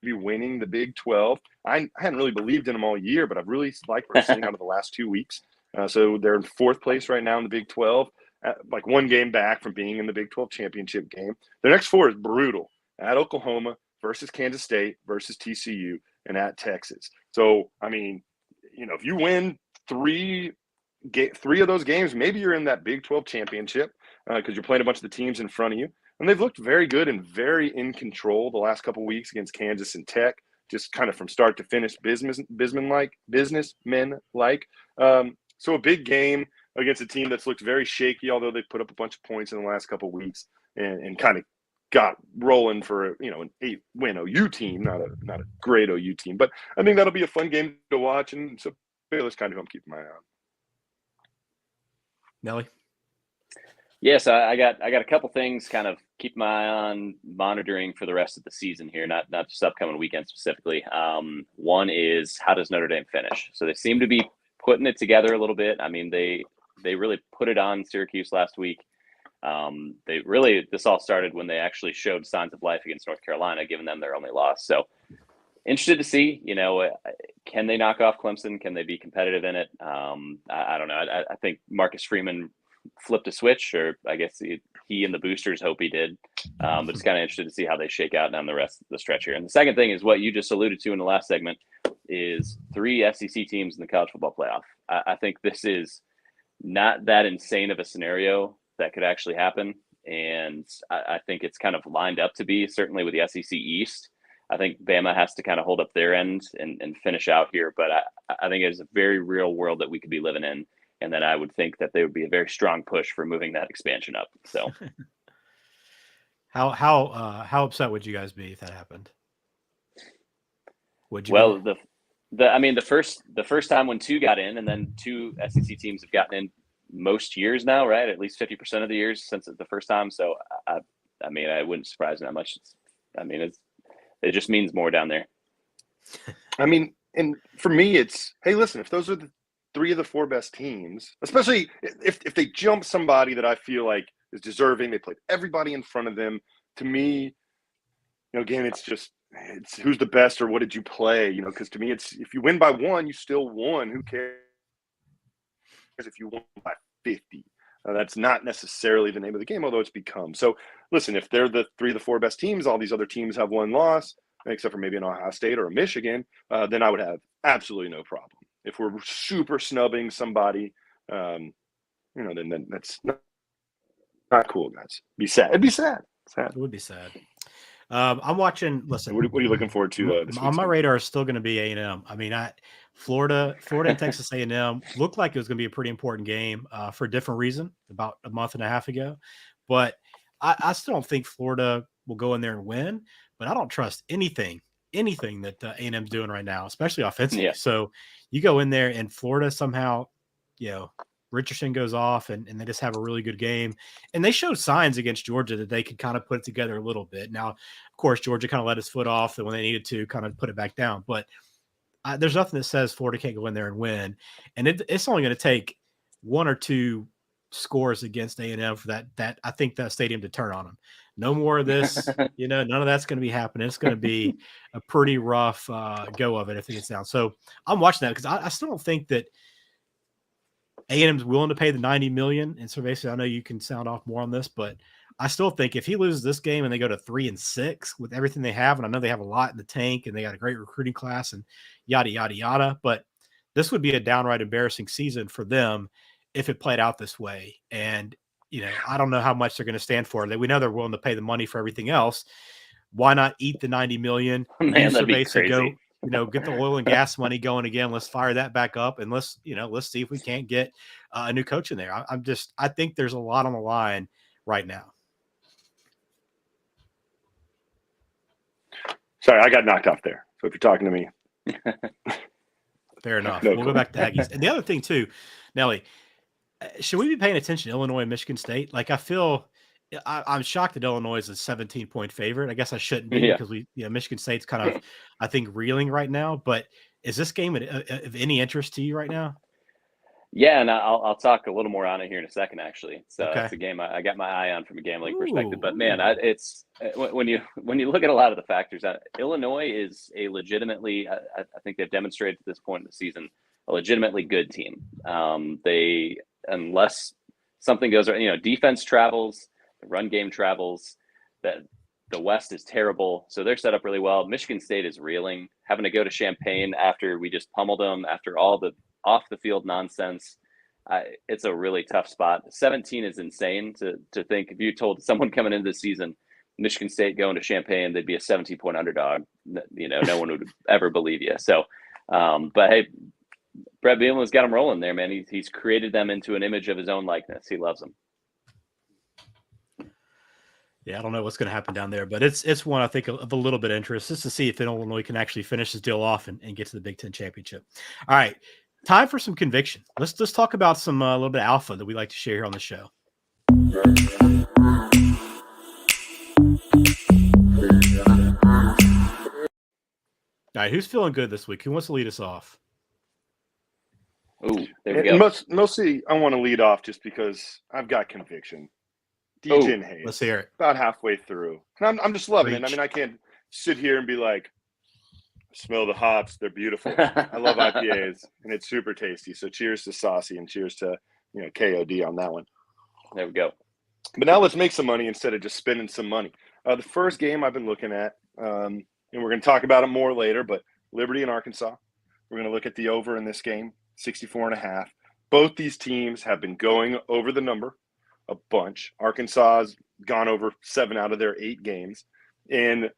winning the Big 12. I hadn't really believed in them all year, but I've really liked what I've seen out of the last 2 weeks. So they're in 4th place right now in the Big 12, like 1 game back from being in the Big 12 championship game. Their next 4 is brutal. At Oklahoma versus Kansas State versus TCU and at Texas. So, I mean, if you win 3 of those games, maybe you're in that Big 12 championship because you're playing a bunch of the teams in front of you. And they've looked very good and very in control the last couple of weeks against Kansas and Tech, just kind of from start to finish businessmen-like. So a big game against a team that's looked very shaky, although they've put up a bunch of points in the last couple of weeks and kind of got rolling for an 8-win OU team, not a great OU team. But I think that'll be a fun game to watch, and so Baylor's kind of who I'm keeping my eye on. Nelly? Yes, I got a couple things kind of keep my eye on monitoring for the rest of the season here, not just upcoming weekend specifically. One is, how does Notre Dame finish? So they seem to be putting it together a little bit. I mean, they really put it on Syracuse last week. This all started when they actually showed signs of life against North Carolina, giving them their only loss. So interested to see, can they knock off Clemson? Can they be competitive in it? I don't know. I think Marcus Freeman flipped a switch, or I guess he and the boosters hope he did. But it's kind of interested to see how they shake out down the rest of the stretch here. And the second thing is what you just alluded to in the last segment is 3 SEC teams in the college football playoff. I think this is not that insane of a scenario that could actually happen. And I think it's kind of lined up to be, certainly with the SEC East. I think Bama has to kind of hold up their end and finish out here. But I think it's a very real world that we could be living in. And then I would think that there would be a very strong push for moving that expansion up. So how upset would you guys be if that happened? Would you? Well, the first time when 2 got in, and then 2 SEC teams have gotten in most years now, right? At least 50% of the years since the first time. So I wouldn't surprise me that much. It just means more down there. I mean, and for me, it's, hey, listen, if those are the 3 of the 4 best teams, especially if they jump somebody that I feel like is deserving, they played everybody in front of them. To me, again, it's who's the best or what did you play? Because to me, it's, if you win by 1, you still won. Who cares if you won by 50? That's not necessarily the name of the game, although it's become. So listen, if they're the 3 of the 4 best teams, all these other teams have 1 loss. except for maybe an Ohio State or a Michigan, then I would have absolutely no problem. If we're super snubbing somebody, then that's not cool, guys. Be sad. It'd be sad. It would be sad. I'm watching. Listen, what are you looking forward to this on my game? radar is still going to be A&M. I mean, Florida and Texas A&M looked like it was going to be a pretty important game for a different reason about a month and a half ago, but I still don't think Florida will go in there and win. But I don't trust anything that A&M's doing right now, especially offensively. Yeah. So you go in there and Florida somehow, Richardson goes off and they just have a really good game. And they showed signs against Georgia that they could kind of put it together a little bit. Now, of course, Georgia kind of let his foot off and when they needed to kind of put it back down. But there's nothing that says Florida can't go in there and win. And it's only going to take one or two scores against A&M for that I think that stadium to turn on them. No more of this, none of that's going to be happening. It's going to be a pretty rough go of it if it gets down. So I'm watching that because I still don't think that A&M's willing to pay the $90 million. And so basically, I know you can sound off more on this, but I still think if he loses this game and they go to 3-6 with everything they have, and I know they have a lot in the tank and they got a great recruiting class and yada, yada, yada, but this would be a downright embarrassing season for them if it played out this way. And, I don't know how much they're going to stand for. We know they're willing to pay the money for everything else. Why not eat the $90 million? Man, that'd be crazy. Go, get the oil and gas money going again. Let's fire that back up and let's see if we can't get a new coach in there. I think there's a lot on the line right now. Sorry, I got knocked off there. So if you're talking to me, fair enough. We'll go back to Aggies. And the other thing too, Nelly, should we be paying attention to Illinois and Michigan State? Like I'm shocked that Illinois is a 17-point favorite. I guess I shouldn't be because Michigan State's kind of, I think, reeling right now. But is this game of any interest to you right now? Yeah, and I'll talk a little more on it here in a second. Actually, so it's a game I got my eye on from a gambling perspective. But man, it's when you look at a lot of the factors, Illinois is a legitimately, I think they've demonstrated at this point in the season, a legitimately good team. They, unless something goes right, defense travels, the run game travels, that the West is terrible. So they're set up really well. Michigan State is reeling, having to go to Champaign after we just pummeled them, after all the off the field nonsense. It's a really tough spot. 17 is insane to think. If you told someone coming into this season, Michigan State going to Champaign, they'd be a 17-point underdog. No one would ever believe you. So, but hey, Brett Bielema's got them rolling there, man. He's created them into an image of his own likeness. He loves them. Yeah, I don't know what's going to happen down there, but it's one I think of a little bit of interest just to see if Illinois can actually finish this deal off and get to the Big Ten championship. All right, time for some conviction. Let's talk about some a little bit of alpha that we like to share here on the show. All right, who's feeling good this week? Who wants to lead us off? Ooh, there we go. Mostly, I want to lead off just because I've got conviction. DJ Hayes. Let's hear it. About halfway through. And I'm just loving it. I mean, I can't sit here and be like, smell the hops. They're beautiful. I love IPAs, and it's super tasty. So cheers to Saucy and cheers to KOD on that one. There we go. But now let's make some money instead of just spending some money. The first game I've been looking at, and we're going to talk about it more later, but Liberty and Arkansas. We're going to look at the over in this game, 64.5. Both these teams have been going over the number a bunch. Arkansas has gone over 7 out of their 8 games. And it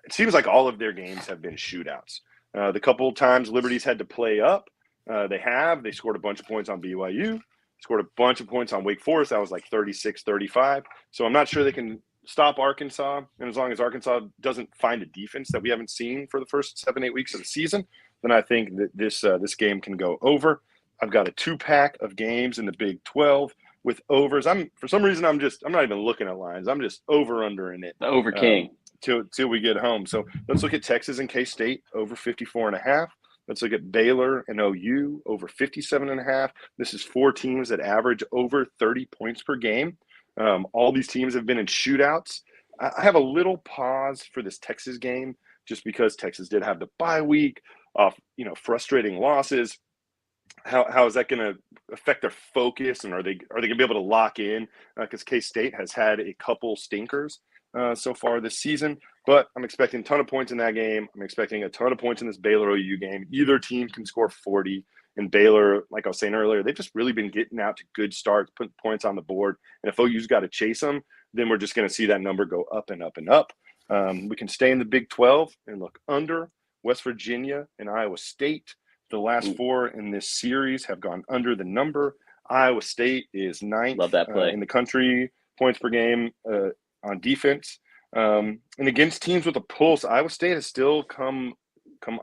seems like all of their games have been shootouts. The couple of times Liberty's had to play up, they scored a bunch of points on BYU, scored a bunch of points on Wake Forest. That was like 36-35. So I'm not sure they can stop Arkansas. And as long as Arkansas doesn't find a defense that we haven't seen for the first 7-8 weeks of the season, then I think that this game can go over. I've got a 2-pack of games in the Big 12 with overs. For some reason I'm not even looking at lines. I'm just over-undering it. The over king. Till we get home. So let's look at Texas and K-State over 54.5. Let's look at Baylor and OU over 57.5. This is 4 teams that average over 30 points per game. All these teams have been in shootouts. I have a little pause for this Texas game just because Texas did have the bye week off, frustrating losses. How is that going to affect their focus, and are they going to be able to lock in? Because K-State has had a couple stinkers so far this season. But I'm expecting a ton of points in that game. I'm expecting a ton of points in this Baylor OU game. Either team can score 40. And Baylor, like I was saying earlier, they've just really been getting out to good starts, putting points on the board. And if OU's got to chase them, then we're just going to see that number go up and up and up. We can stay in the Big 12 and look under. West Virginia and Iowa State. The last four in this series have gone under the number. Iowa State is ninth Love that play. in the country, points per game on defense. And against teams with a pulse, Iowa State has still come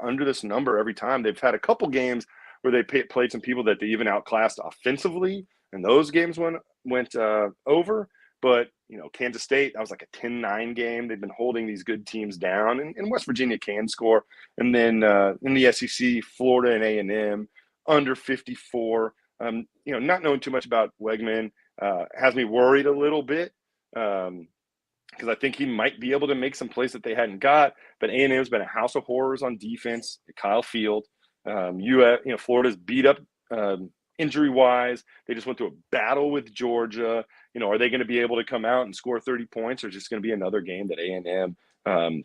under this number every time. They've had a couple games where they played some people that they even outclassed offensively, and those games went over. But, Kansas State, that was like a 10-9 game. They've been holding these good teams down, and West Virginia can score. And then in the SEC, Florida and A&M, under 54. Not knowing too much about Wegman has me worried a little bit because I think he might be able to make some plays that they hadn't got. But A&M's been a house of horrors on defense. Kyle Field. Florida's beat up injury-wise. They just went through a battle with Georgia. Are they going to be able to come out and score 30 points, or is it just going to be another game that A&M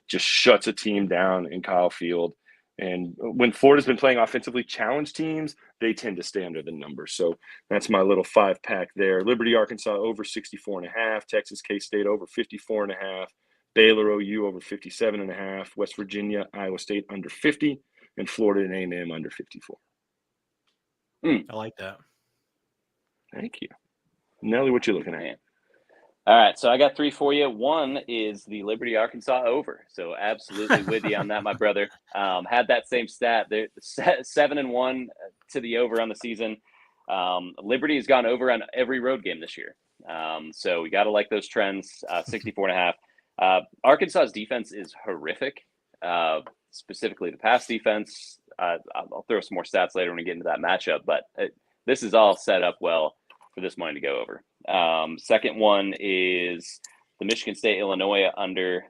just shuts a team down in Kyle Field? And when Florida's been playing offensively challenged teams, they tend to stay under the number. So that's my little 5-pack there. Liberty, Arkansas over 64.5. Texas, K-State over 54.5. Baylor, OU over 57.5. West Virginia, Iowa State under 50. And Florida and A&M under 54. I like that. Thank you. Nelly, what you looking at? All right, so I got 3 for you. One is the Liberty Arkansas over. So absolutely with you on that, my brother. Had that same stat. They're 7-1 to the over on the season. Liberty has gone over on every road game this year. So we got to like those trends. 64.5. Arkansas's defense is horrific. Specifically the pass defense. I'll throw some more stats later when we get into that matchup, but this is all set up well for this money to go over. Second one is the Michigan State Illinois under.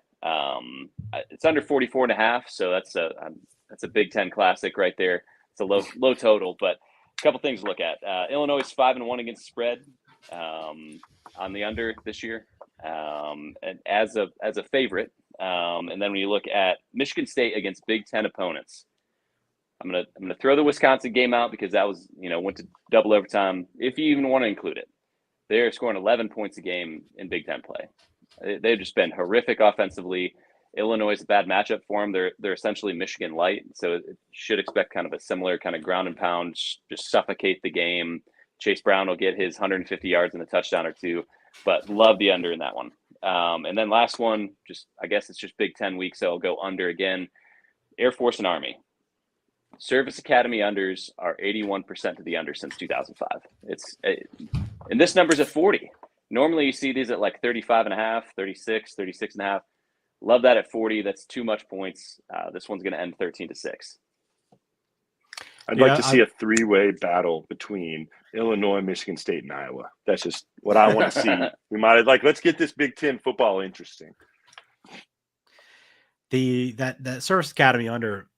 It's under 44.5, so that's a Big Ten classic right there. It's a low total, but a couple things to look at. Illinois is 5-1 against the spread on the under this year, and as a favorite. And then when you look at Michigan State against Big Ten opponents, I'm gonna throw the Wisconsin game out because that was went to double overtime. If you even want to include it, they're scoring 11 points a game in Big Ten play. They've just been horrific offensively. Illinois is a bad matchup for them. They're essentially Michigan light, so it should expect kind of a similar kind of ground and pound, just suffocate the game. Chase Brown will get his 150 yards and a touchdown or two, but love the under in that one. And then last one, I guess it's just Big Ten week, so I'll go under again. Air Force and Army. Service Academy unders are 81% to the under since 2005. And this number's at 40. Normally you see these at like 35.5, 36, 36.5. Love that at 40. That's too much points. This one's going to end 13-6. I'd like to see a 3-way battle between Illinois, Michigan State, and Iowa. That's just what I want to see. We might let's get this Big Ten football interesting. That Service Academy under,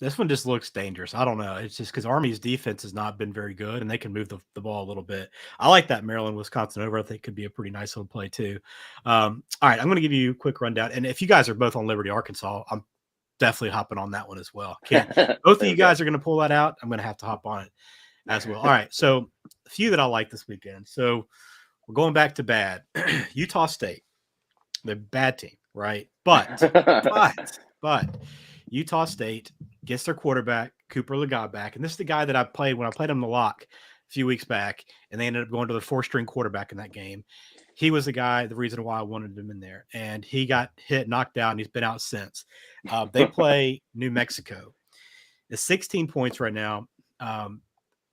this one just looks dangerous. I don't know. It's just because Army's defense has not been very good, and they can move the ball a little bit. I like that Maryland, Wisconsin over. I think could be a pretty nice little play too. All right, I'm going to give you a quick rundown. And if you guys are both on Liberty, Arkansas, I'm definitely hopping on that one as well. Both of you guys are going to pull that out. I'm going to have to hop on it as well. All right, so a few that I like this weekend. So we're going back to bad. Utah State, they're a bad team, right? But Utah State gets their quarterback, Cooper Legat, back. And this is the guy that I played when I played him in the lock a few weeks back, and they ended up going to the 4-string quarterback in that game. He was the reason why I wanted him in there. And he got knocked out, and he's been out since. They play New Mexico. It's 16 points right now.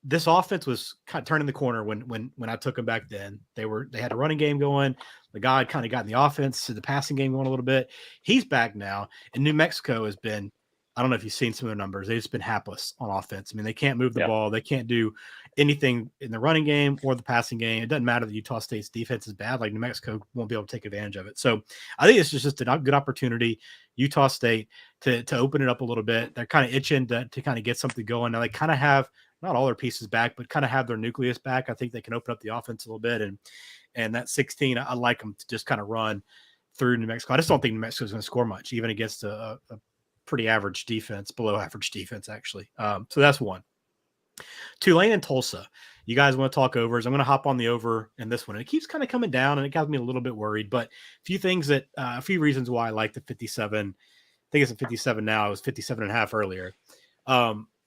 This offense was kind of turning the corner when I took them back then. They had a running game going. The guy kind of got in the offense, so the passing game going a little bit. He's back now, and New Mexico has been, I don't know if you've seen some of their numbers. They've just been hapless on offense. I mean, they can't move the ball. They can't do anything in the running game or the passing game. It doesn't matter that Utah State's defense is bad. Like New Mexico won't be able to take advantage of it. So I think it's just a good opportunity, Utah State, to open it up a little bit. They're kind of itching to kind of get something going. Now they kind of have not all their pieces back, but kind of have their nucleus back. I think they can open up the offense a little bit. And that 16, I like them to just kind of run through New Mexico. I just don't think New Mexico is going to score much, even against a pretty average defense, below average defense, actually. So that's one. Tulane and Tulsa. You guys want to talk overs? I'm going to hop on the over in this one. And it keeps kind of coming down, and it got me a little bit worried. But a few reasons why I like the 57. I think it's at 57 now. It was 57.5 earlier.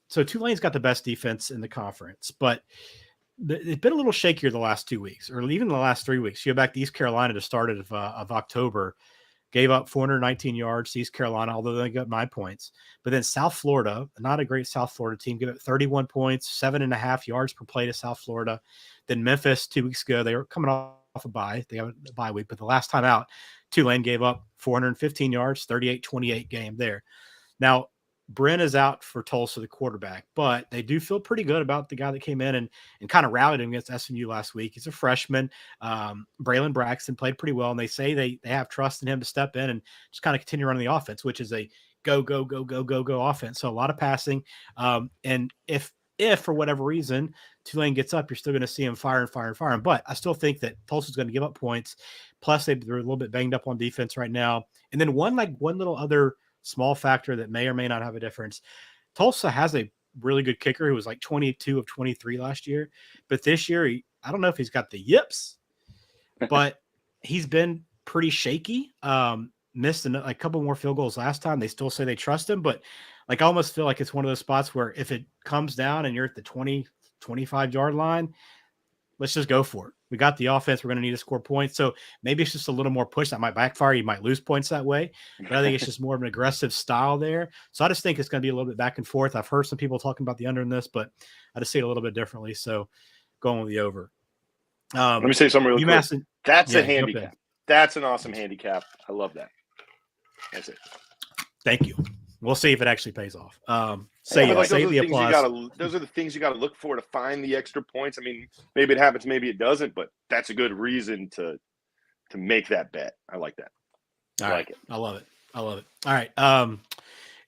So Tulane's got the best defense in the conference, but it's been a little shakier the last 2 weeks, or even the last 3 weeks. You go back to East Carolina to start of October, gave up 419 yards to East Carolina, although they got 9 points. But then South Florida, not a great South Florida team, gave up 31 points, 7.5 yards per play to South Florida. Then Memphis 2 weeks ago, they were coming off a bye. They have a bye week, but the last time out, Tulane gave up 415 yards, 38-28 game there. Now, Bryn is out for Tulsa, the quarterback, but they do feel pretty good about the guy that came in and kind of rallied him against SMU last week. He's a freshman. Braylon Braxton played pretty well, and they say they have trust in him to step in and just kind of continue running the offense, which is a go offense. So a lot of passing. And if for whatever reason Tulane gets up, you're still going to see him fire. But I still think that Tulsa's going to give up points. Plus, they're a little bit banged up on defense right now. And then one little other small factor that may or may not have a difference. Tulsa has a really good kicker who was like 22 of 23 last year. But this year, I don't know if he's got the yips, but he's been pretty shaky. Missed a couple more field goals last time. They still say they trust him, but I almost feel like it's one of those spots where if it comes down and you're at the 20, 25-yard line, let's just go for it. We got the offense. We're going to need to score points. So maybe it's just a little more push that might backfire. You might lose points that way, but I think it's just more of an aggressive style there. So I just think it's going to be a little bit back and forth. I've heard some people talking about the under in this, but I just see it a little bit differently. So going with the over. Let me say something really quick. That's a handicap. That's an awesome handicap. I love that. That's it. Thank you. We'll see if it actually pays off. Save the applause. Those are the things you got to look for to find the extra points. I mean, maybe it happens, maybe it doesn't, but that's a good reason to make that bet. I like that. I like it. I love it. All right. And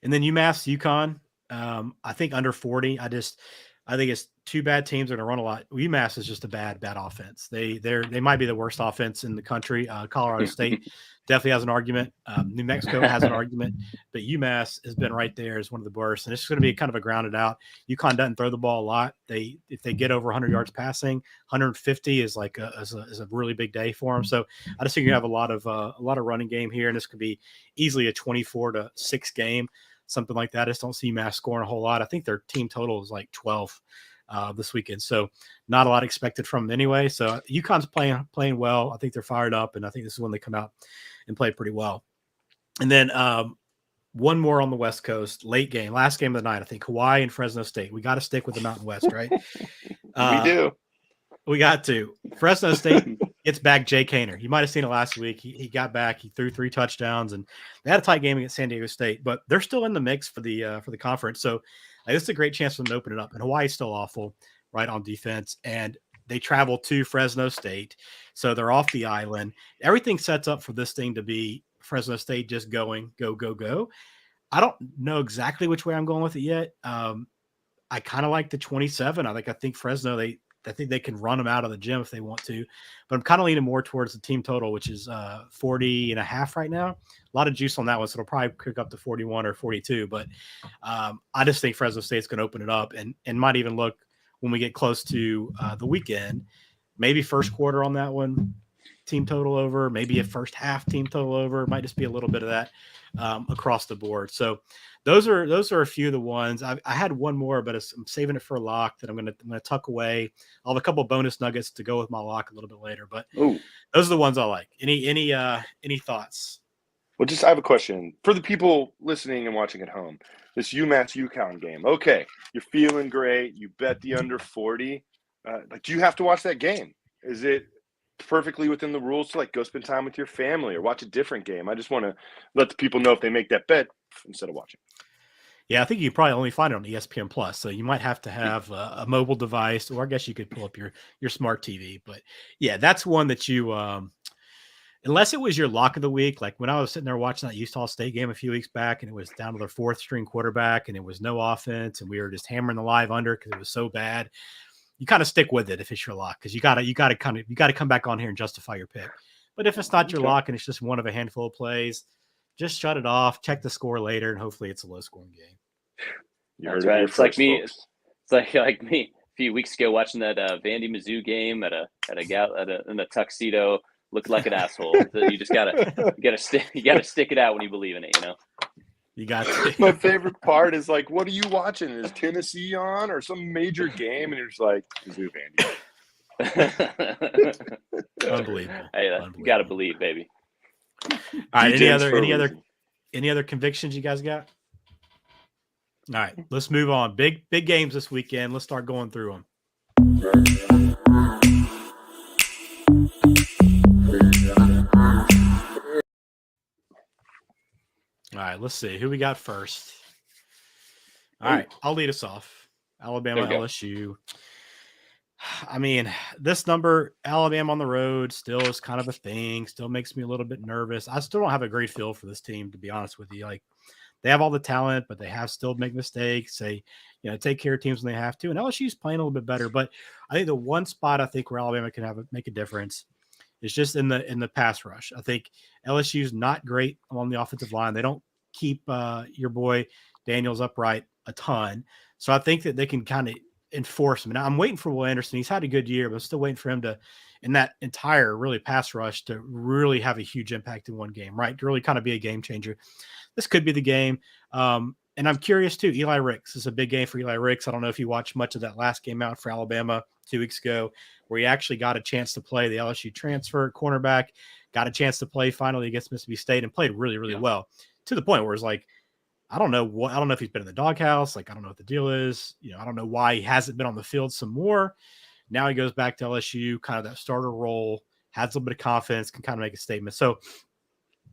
then UMass, UConn. I think under 40. I think it's two bad teams that are going to run a lot. UMass is just a bad offense. They might be the worst offense in the country. Colorado State definitely has an argument. New Mexico has an argument, but UMass has been right there as one of the worst. And it's going to be kind of a grounded out. UConn doesn't throw the ball a lot. If they get over 100 yards passing, 150 is is a really big day for them. So I just think you have a lot of running game here, and this could be easily a 24-6 game. Something like that. I just don't see UMass scoring a whole lot. I think their team total is like 12 this weekend. So not a lot expected from them anyway. So UConn's playing well. I think they're fired up, and I think this is when they come out and play pretty well. And then one more on the West Coast, late game, last game of the night. I think Hawaii and Fresno State. We got to stick with the Mountain West, right? We do. We got to. Fresno State gets back Jay Kaner. You might have seen it last week. He got back. He threw 3 touchdowns, and they had a tight game against San Diego State, but they're still in the mix for the conference. So this is a great chance for them to open it up. And Hawaii's still awful, right, on defense, and they travel to Fresno State, so they're off the island. Everything sets up for this thing to be Fresno State just going go. I don't know exactly which way I'm going with it yet. I kind of like the 27. I think Fresno, I think they can run them out of the gym if they want to, but I'm kind of leaning more towards the team total, which is 40.5 right now. A lot of juice on that one, so it'll probably kick up to 41 or 42. But I just think Fresno State's going to open it up and might even look when we get close to the weekend, maybe first quarter on that one, team total over, maybe a first half team total over. It might just be a little bit of that across the board. So those are a few of the ones. I had one more, but I'm saving it for a lock that I'm gonna tuck away. I'll have a couple bonus nuggets to go with my lock a little bit later, but those are the ones I like. Any thoughts? Well, I have a question for the people listening and watching at home. This UMass UConn game. Okay, you're feeling great. You bet the under 40. Do you have to watch that game? Is it perfectly within the rules to go spend time with your family or watch a different game? I just want to let the people know if they make that bet instead of watching. Yeah, I think you probably only find it on ESPN Plus, so you might have to have a mobile device, or I guess you could pull up your smart TV. But yeah, that's one that you, unless it was your lock of the week, like when I was sitting there watching that Utah State game a few weeks back, and it was down to their 4th string quarterback, and it was no offense, and we were just hammering the live under because it was so bad. You kind of stick with it if it's your lock, because you got to come back on here and justify your pick. But if it's not your Okay. lock and it's just one of a handful of plays, just shut it off, check the score later, and hopefully it's a low-scoring game. You That's heard it right. here It's first, like me. folks. It's like me a few weeks ago watching that Vandy Mizzou game in a tuxedo, looked like an asshole. So you just gotta stick it out when you believe in it. You got to. My favorite part is like, what are you watching? Is Tennessee on or some major game? And you're just like, Mizzou, Vandy. Unbelievable. Hey, you gotta believe, baby. All right. D-Gens Any other convictions you guys got? All right, let's move on. Big games this weekend. Let's start going through them. All right, let's see who we got first. All right, I'll lead us off. Alabama, LSU. I mean, this number, Alabama on the road, still is kind of a thing. Still makes me a little bit nervous. I still don't have a great feel for this team, to be honest with you. Like, they have all the talent, but they have still make mistakes. They, take care of teams when they have to. And LSU's playing a little bit better. But I think the one spot I think where Alabama can make a difference is just in the pass rush. I think LSU's not great along the offensive line. They don't keep your boy Daniels upright a ton. So I think that they can kind of enforce him. Now I'm waiting for Will Anderson. He's had a good year, but I'm still waiting for him to, in that entire really pass rush, to really have a huge impact in one game, right? To really kind of be a game changer. This could be the game. And I'm curious too. Eli Ricks is a big game for Eli Ricks. I don't know if you watched much of that last game out for Alabama 2 weeks ago, where he actually got a chance to play the LSU transfer cornerback, got a chance to play finally against Mississippi State and played really, really well, to the point where it's like, I don't know if he's been in the doghouse. Like, I don't know what the deal is. I don't know why he hasn't been on the field some more. Now he goes back to LSU, kind of that starter role, has a little bit of confidence, can kind of make a statement. So,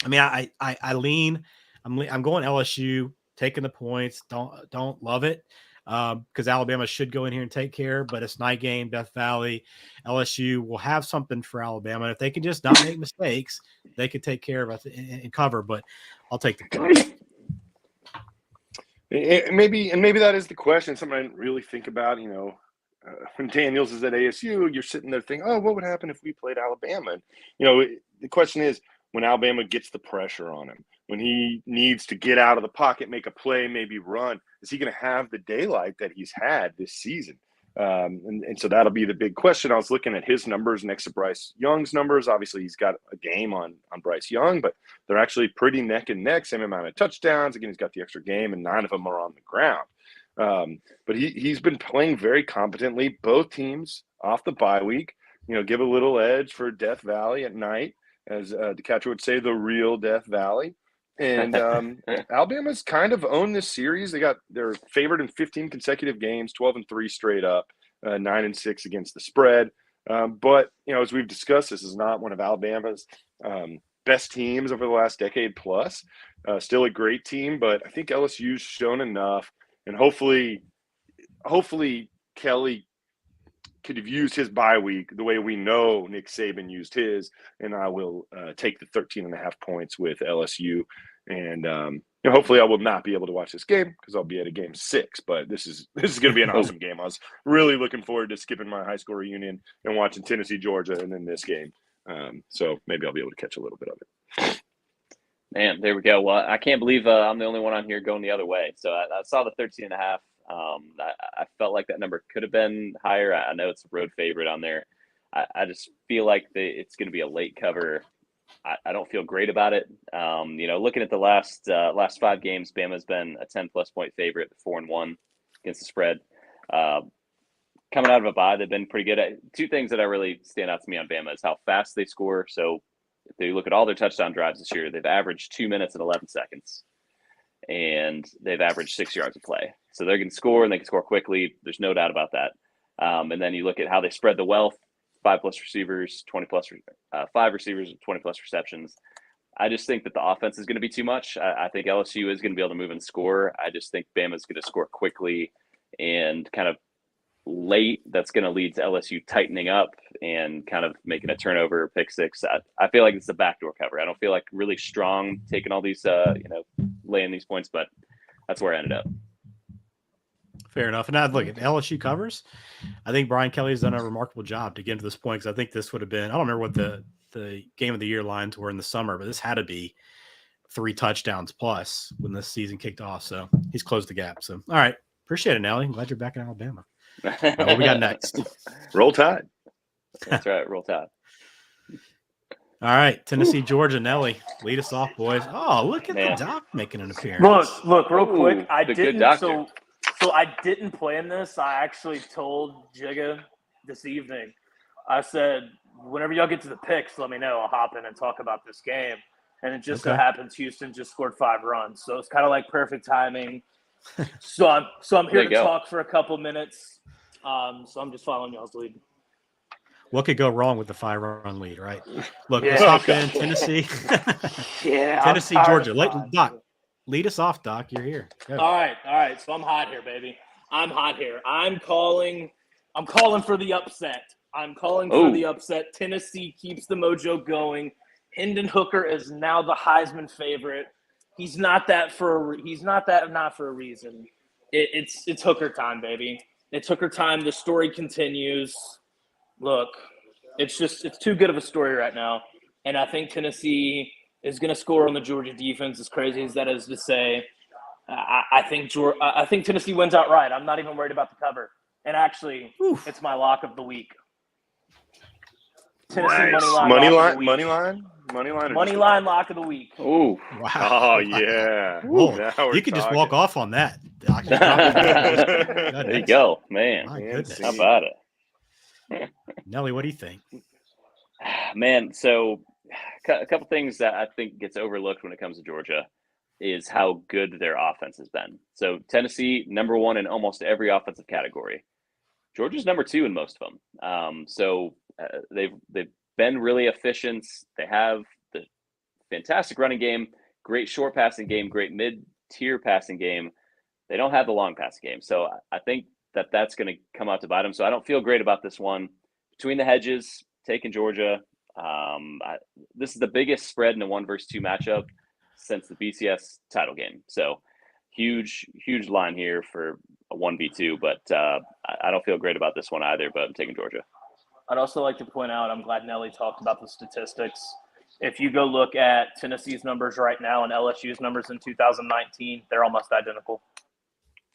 I mean, I lean. I'm going LSU, taking the points. Don't love it because Alabama should go in here and take care, but it's night game, Death Valley. LSU will have something for Alabama. If they can just not make mistakes, they could take care of us and cover. But I'll take the points. Maybe that is the question. Something I didn't really think about. When Daniels is at ASU, you're sitting there thinking, "Oh, what would happen if we played Alabama?" And the question is, when Alabama gets the pressure on him, when he needs to get out of the pocket, make a play, maybe run, is he going to have the daylight that he's had this season? And so that'll be the big question. I was looking at his numbers next to Bryce Young's numbers. Obviously, he's got a game on Bryce Young, but they're actually pretty neck and neck, same amount of touchdowns. Again, he's got the extra game, and 9 of them are on the ground. But he's been playing very competently. Both teams off the bye week, give a little edge for Death Valley at night, as DeCatcher would say, the real Death Valley. And Alabama's kind of owned this series. They're favored in 15 consecutive games, 12-3 straight up, 9-6 against the spread. But as we've discussed, this is not one of Alabama's best teams over the last decade plus. Still a great team, but I think LSU's shown enough, and hopefully Kelly could have used his bye week the way we know Nick Saban used his, and I will take the 13.5 points with LSU. And hopefully I will not be able to watch this game because I'll be at a game 6. But this is going to be an awesome game. I was really looking forward to skipping my high school reunion and watching Tennessee, Georgia, and then this game. So maybe I'll be able to catch a little bit of it. Man, there we go. Well, I can't believe I'm the only one on here going the other way. So I saw the 13.5. I felt like that number could have been higher. I know it's a road favorite on there. I just feel like it's going to be a late cover. I don't feel great about it. Looking at the last 5 games, Bama's been a 10+ point favorite, 4-1 against the spread. Coming out of a bye, they've been pretty good. 2 things that I really stand out to me on Bama is how fast they score. So if they look at all their touchdown drives this year, they've averaged 2 minutes and 11 seconds. And they've averaged 6 yards of play. So they can score and they can score quickly. There's no doubt about that. And then you look at how they spread the wealth, 5+ receivers, 5 receivers, 20+ receptions. I just think that the offense is going to be too much. I think LSU is going to be able to move and score. I just think Bama is going to score quickly and kind of late. That's going to lead to LSU tightening up and kind of making a turnover, pick 6. I feel like it's a backdoor cover. I don't feel like really strong taking all these, laying these points, but that's where I ended up. Fair enough. And I'd look at LSU covers. I think Brian Kelly's done a remarkable job to get to this point because I think this would have been, I don't remember what the the game of the year lines were in the summer, but this had to be 3 touchdowns plus when this season kicked off. So he's closed the gap. So, all right. Appreciate it, Nelly. I'm glad you're back in Alabama. What we got next? Roll Tide. That's right. Roll Tide. All right. Tennessee, Georgia. Nelly, lead us off, boys. Oh, look at Man. the doc making an appearance. Look, real quick. Ooh, I the good didn't. doctor. So I didn't plan this. I actually told Jigga this evening. I said, whenever y'all get to the picks, let me know. I'll hop in and talk about this game. And it just so Okay. happens Houston just scored 5 runs. So it's kind of like perfect timing. So I'm There here you to go. talk for a couple minutes. So I'm just following y'all's lead. What could go wrong with the 5-run lead, right? Look, Yeah. let's hop in. Tennessee. Yeah. Tennessee, Georgia. Doc, lead us off, Doc. You're here. Go. All right. So I'm hot here, baby. I'm hot here. I'm calling for the upset. I'm calling for the upset. Tennessee keeps the mojo going. Hendon Hooker is now the Heisman favorite. He's not that not for a reason. It's Hooker time, baby. It's Hooker time. The story continues. Look, it's too good of a story right now. And I think Tennessee is going to score on the Georgia defense, as crazy as that is to say. I think Tennessee wins outright. I'm not even worried about the cover. And actually, it's my lock of the week. Tennessee money line lock of the week. Ooh. Wow. Oh yeah. Whoa. Now we're You could just talking. walk off on that, Doc. There you go, man. My Man, goodness. How about it? Nelly, what do you think? Man, so a couple things that I think gets overlooked when it comes to Georgia is how good their offense has been. So Tennessee, number 1 in almost every offensive category. Georgia's number 2 in most of them. They've been really efficient. They have the fantastic running game, great short passing game, great mid-tier passing game. They don't have the long passing game. So I think that's going to come out to bite them. So I don't feel great about this one. Between the hedges, taking Georgia. This is the biggest spread in a 1 versus 2 matchup since the BCS title game. So huge line here for a 1v2, but I don't feel great about this one either, but I'm taking Georgia. I'd also like to point out, I'm glad Nelly talked about the statistics. If you go look at Tennessee's numbers right now and LSU's numbers in 2019, they're almost identical.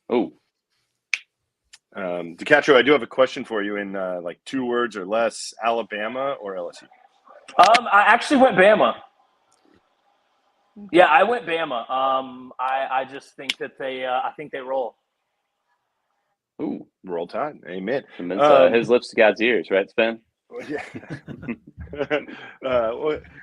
Oh, DiCatrio, I do have a question for you in like 2 words or less. Alabama or LSU? I actually went Bama. Yeah, I went Bama. I just think that I think they roll. ooh. Roll Tide. Amen. His lips to God's ears, right, Spen? Yeah.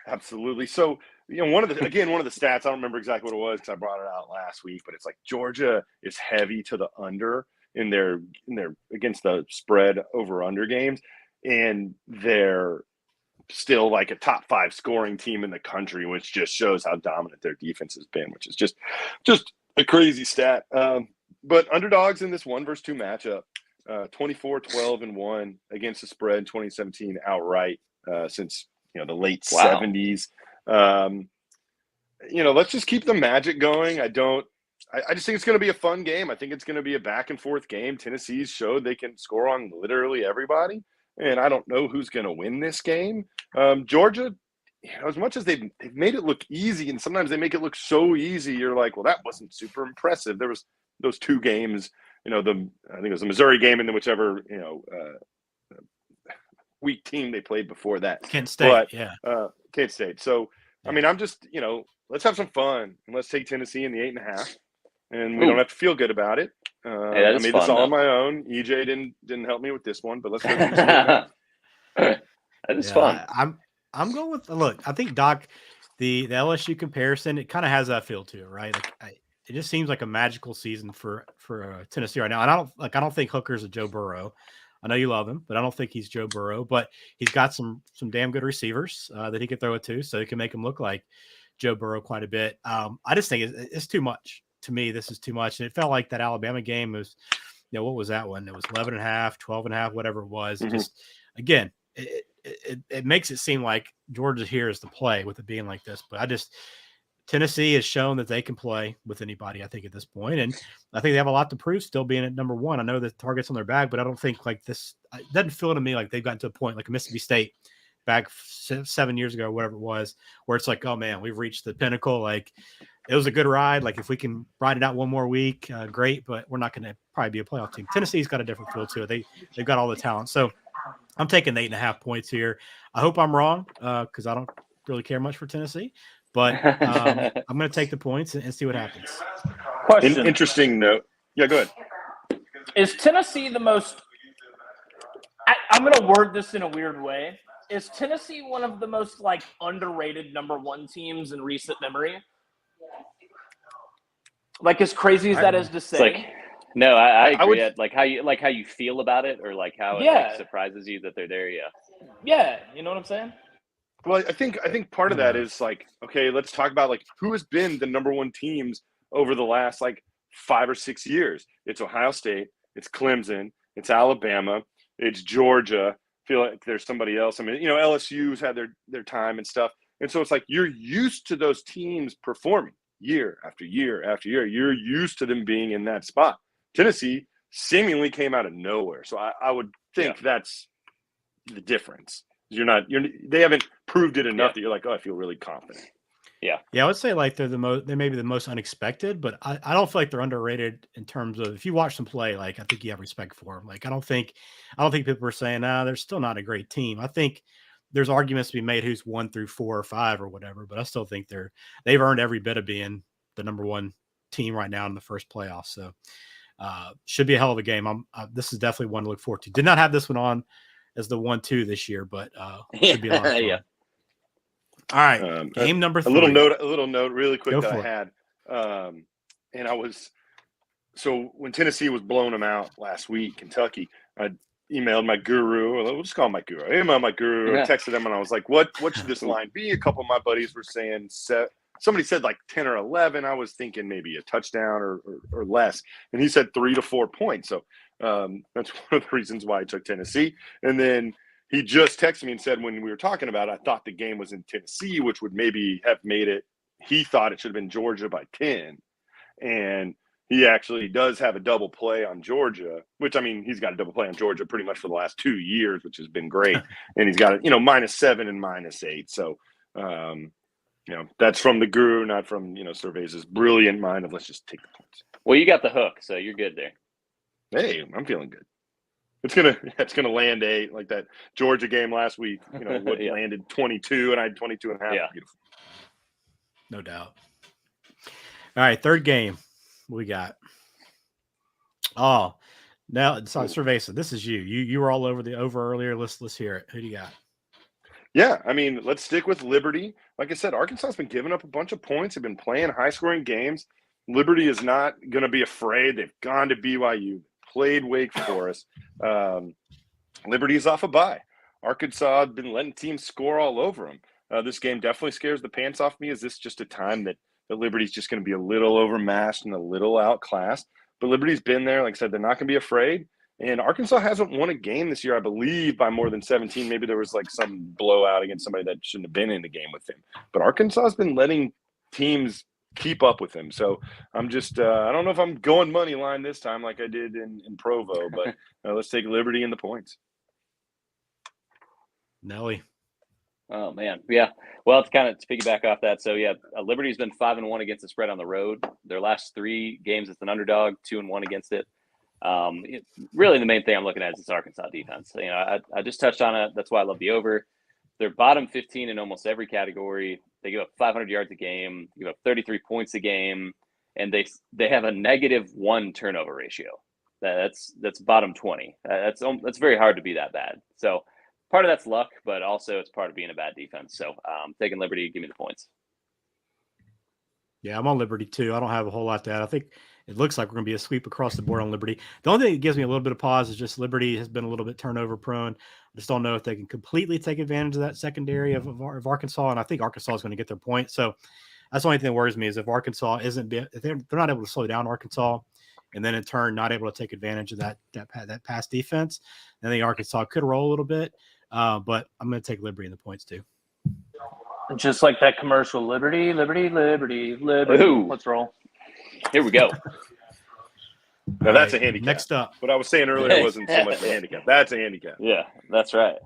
Absolutely. So, one of the stats, I don't remember exactly what it was because I brought it out last week, but it's like Georgia is heavy to the under in their against the spread over under games, and they're still like a top 5 scoring team in the country, which just shows how dominant their defense has been, which is just a crazy stat. But underdogs in this 1 versus 2 matchup, 24-12-1 against the spread, 2017 outright since the late 70s. Let's just keep the magic going. I just think it's going to be a fun game. I think it's going to be a back and forth game. Tennessee's showed they can score on literally everybody, and I don't know who's going to win this game. Georgia, as much as they've made it look easy, and sometimes they make it look so easy, you're like, well, that wasn't super impressive. There was those 2 games, I think it was the Missouri game and then whichever, weak team they played before that. Kent State, Kent State. So, I mean, I'm just, let's have some fun and let's take Tennessee in the 8.5, and we don't have to feel good about it. Hey, I made this all on my own. EJ didn't help me with this one, but let's go. That is fun. I'm going with look. I think Doc, the LSU comparison, it kind of has that feel to it, right? It just seems like a magical season for Tennessee right now. And I don't think Hooker's a Joe Burrow. I know you love him, but I don't think he's Joe Burrow. But he's got some damn good receivers that he can throw it to, so he can make him look like Joe Burrow quite a bit. I just think it's too much. To me, this is too much. And it felt like that Alabama game was, what was that one? It was 11.5, 12.5, whatever it was. Mm-hmm. Just, again, it makes it seem like Georgia here is the play with it being like this. But Tennessee has shown that they can play with anybody, I think, at this point. And I think they have a lot to prove still being at number 1. I know the target's on their back, but I don't think like this – it doesn't feel to me like they've gotten to a point like Mississippi State back 7 years ago, whatever it was, where it's like, oh man, we've reached the pinnacle. Like it was a good ride. Like if we can ride it out one more week, great, but we're not going to probably be a playoff team. Tennessee's got a different feel to it. They've got all the talent. So I'm taking 8.5 points here. I hope I'm wrong because I don't really care much for Tennessee, but I'm going to take the points and see what happens. Question. Interesting note. Yeah, go ahead. Is Tennessee the most – I'm going to word this in a weird way. Is Tennessee one of the most, like, underrated number one teams in recent memory? Like, as crazy as that is to say. Like, no, I agree. would, like how you feel about it, or like how it like, surprises you that they're there. Yeah. Yeah, you know what I'm saying? Well, I think part of that is like, okay, let's talk about like who has been the number one teams over the last like 5 or 6 years. It's Ohio State, it's Clemson, it's Alabama, it's Georgia. I feel like there's somebody else. I mean, you know, LSU's had their time and stuff. And so it's like you're used to those teams performing year after year after year. You're used to them being in that spot. Tennessee seemingly came out of nowhere. So I would think that's the difference. They haven't proved it enough that you're like, oh, I feel really confident. Yeah, I would say like they may be the most unexpected, but I don't feel like they're underrated in terms of if you watch them play. Like I think you have respect for them. Like I don't think people are saying they're still not a great team. I think there's arguments to be made who's 1 through 4 or 5 or whatever, but I still think they've earned every bit of being the number one team right now in the first playoffs. So should be a hell of a game. This is definitely one to look forward to. Did not have this one on as the 1-2 this year, but should be a lot of fun. Yeah. All right, game number 3. A little note really quick that I had. And I was – so when Tennessee was blowing them out last week, Kentucky, I emailed my guru. We'll just call him my guru. I emailed my guru. I texted him, and I was like, what should this line be? A couple of my buddies were saying somebody said like 10 or 11. I was thinking maybe a touchdown or less. And he said 3 to 4 points. So that's one of the reasons why I took Tennessee. And then – he just texted me and said when we were talking about it, I thought the game was in Tennessee, which would maybe have made it – he thought it should have been Georgia by 10. And he actually does have a double play on Georgia, which, I mean, he's got a double play on Georgia pretty much for the last 2 years, which has been great. And he's got it, -7 and -8. So, that's from the guru, not from, Cerveza's brilliant mind of let's just take the points. Well, you got the hook, so you're good there. Hey, I'm feeling good. It's gonna land 8 like that Georgia game last week. Landed 22, and I had 22 and a half. Yeah. Beautiful. No doubt. All right, third game. What we got? Oh, now it's on Cerveza. This is you. You were all over the over earlier. Let's hear it. Who do you got? Yeah, I mean, let's stick with Liberty. Like I said, Arkansas has been giving up a bunch of points. They've been playing high-scoring games. Liberty is not going to be afraid. They've gone to BYU. Played Wake Forest. Liberty is off a bye. Arkansas has been letting teams score all over them. This game definitely scares the pants off me. Is this just a time that Liberty's just going to be a little overmatched and a little outclassed? But Liberty's been there. Like I said, they're not going to be afraid. And Arkansas hasn't won a game this year, I believe, by more than 17. Maybe there was like some blowout against somebody that shouldn't have been in the game with them. But Arkansas has been letting teams keep up with him. So I'm just I don't know if I'm going money line this time like I did in Provo, but let's take Liberty in the points. Nelly. Oh man, yeah. Well, it's kind of to piggyback off that. So yeah, Liberty's been 5-1 against the spread on the road. Their last 3 games as an underdog, 2-1 against it. Really, the main thing I'm looking at is this Arkansas defense. I just touched on it. That's why I love the over. They're bottom 15 in almost every category. They give up 500 yards a game, give up 33 points a game, and they have a -1 turnover ratio. That's bottom 20. That's very hard to be that bad. So part of that's luck, but also it's part of being a bad defense. So taking Liberty, give me the points. Yeah, I'm on Liberty too. I don't have a whole lot to add. I think it looks like we're going to be a sweep across the board on Liberty. The only thing that gives me a little bit of pause is just Liberty has been a little bit turnover prone. I just don't know if they can completely take advantage of that secondary of Arkansas, and I think Arkansas is going to get their point. So that's the only thing that worries me is if Arkansas if they're not able to slow down Arkansas, and then in turn not able to take advantage of that pass defense, then I think Arkansas could roll a little bit. But I'm going to take Liberty in the points too. Just like that commercial, Liberty, Liberty, Liberty, Liberty. Ooh. Let's roll. Here we go. Now that's a handicap. Next up. What I was saying earlier wasn't so much a handicap. That's a handicap. Yeah, that's right.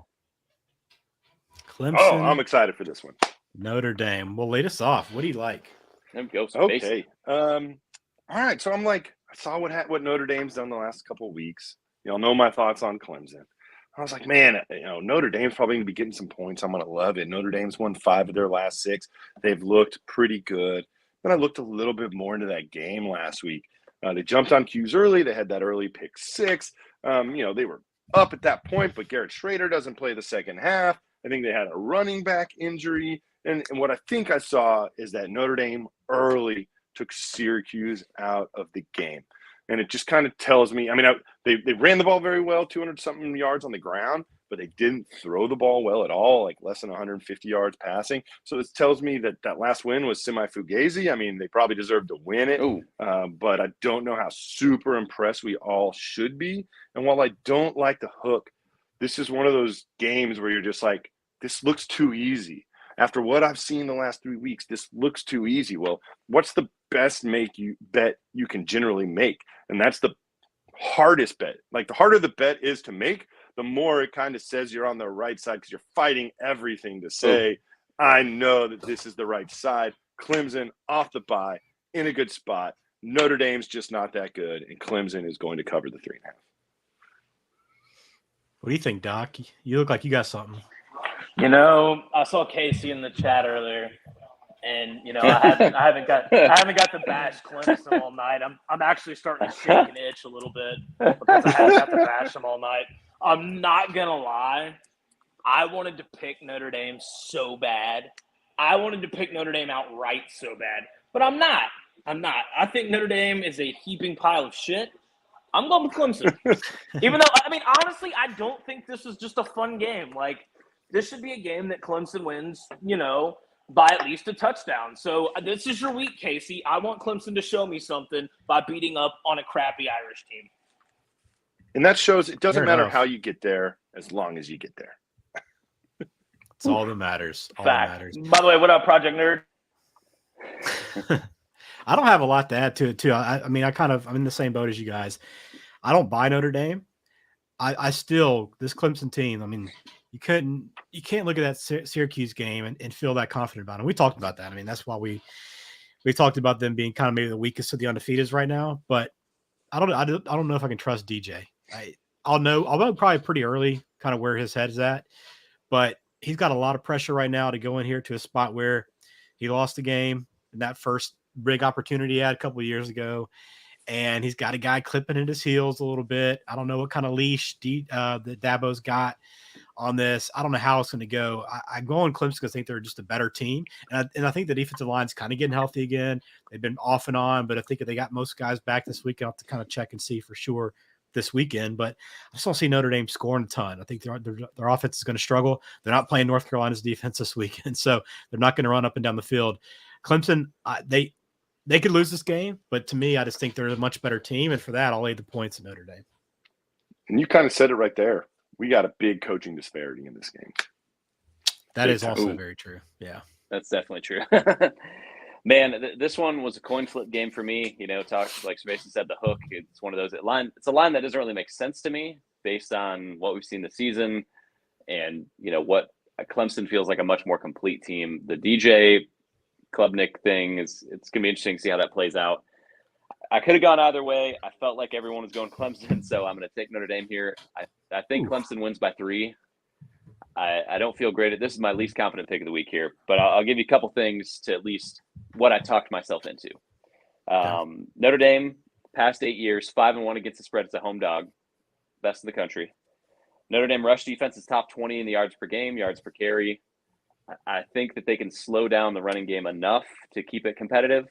Clemson. Oh, I'm excited for this one. Notre Dame. Well, lead us off. What do you like? There we go. Okay. All right. So I saw what Notre Dame's done the last couple of weeks. Y'all know my thoughts on Clemson. I was like, man, Notre Dame's probably going to be getting some points. I'm going to love it. Notre Dame's won 5 of their last 6. They've looked pretty good. Then I looked a little bit more into that game last week. They jumped on cues early. They had that early pick 6. They were up at that point, but Garrett Schrader doesn't play the second half. I think they had a running back injury. And what I think I saw is that Notre Dame early took Syracuse out of the game. And it just kind of tells me, they ran the ball very well, 200-something yards on the ground, but they didn't throw the ball well at all, like less than 150 yards passing. So this tells me that last win was semi-fugazi. They probably deserved to win it, but I don't know how super impressed we all should be. And while I don't like the hook, this is one of those games where you're just like, this looks too easy. After what I've seen the last 3 weeks, this looks too easy. Well, what's the best bet you can generally make? And that's the hardest bet. Like, the harder the bet is to make, the more it kind of says you're on the right side because you're fighting everything to say, I know that this is the right side. Clemson off the bye in a good spot. Notre Dame's just not that good, and Clemson is going to cover the 3.5. What do you think, Doc? You look like you got something. I saw Casey in the chat earlier, and I haven't got to bash Clemson all night. I'm actually starting to shake and itch a little bit because I haven't got to bash them all night. I'm not gonna lie, I wanted to pick Notre Dame so bad. I wanted to pick Notre Dame outright so bad, but I'm not. I think Notre Dame is a heaping pile of shit. I'm going with Clemson, even though honestly, I don't think this is just a fun game. Like, this should be a game that Clemson wins, by at least a touchdown. So this is your week, Casey. I want Clemson to show me something by beating up on a crappy Irish team. And that shows it doesn't Fair matter enough. how you get there as long as you get there. It's all that matters. All Fact. that matters. By the way, what up, Project Nerd? I don't have a lot to add to it, too. I'm in the same boat as you guys. I don't buy Notre Dame. I still, this Clemson team, you can't look at that Syracuse game and feel that confident about it. We talked about that. That's why we talked about them being kind of maybe the weakest of the undefeateds right now. But I don't know if I can trust DJ. I'll know probably pretty early kind of where his head is at, but he's got a lot of pressure right now to go in here to a spot where he lost the game in that first big opportunity he had a couple of years ago. And he's got a guy clipping at his heels a little bit. I don't know what kind of leash that Dabo's got on this. I don't know how it's going to go. I go on Clemson because I think they're just a better team. And I think the defensive line's kind of getting healthy again. They've been off and on, but I think if they got most guys back this week, I'll have to kind of check and see for sure this weekend. But I just don't see Notre Dame scoring a ton. I think their offense is going to struggle. They're not playing North Carolina's defense this weekend, so they're not going to run up and down the field. Clemson, they could lose this game, but to me, I just think they're a much better team, and for that, I'll lay the points at Notre Dame. And you kind of said it right there. We got a big coaching disparity in this game. That is also very true. Yeah. That's definitely true. Man, this one was a coin flip game for me. Like Mason said, the hook. It's one of those it's a line that doesn't really make sense to me based on what we've seen this season, and what Clemson feels like a much more complete team. The DJ Klubnik thing it's gonna be interesting to see how that plays out. I could have gone either way. I felt like everyone was going Clemson, so I'm going to take Notre Dame here. I think Clemson wins by 3. I don't feel great. This is my least confident pick of the week here, but I'll give you a couple things to at least what I talked myself into. Notre Dame, past 8 years, 5-1 against the spread. It's a home dog, best in the country. Notre Dame rush defense is top 20 in the yards per game, yards per carry. I think that they can slow down the running game enough to keep it competitive.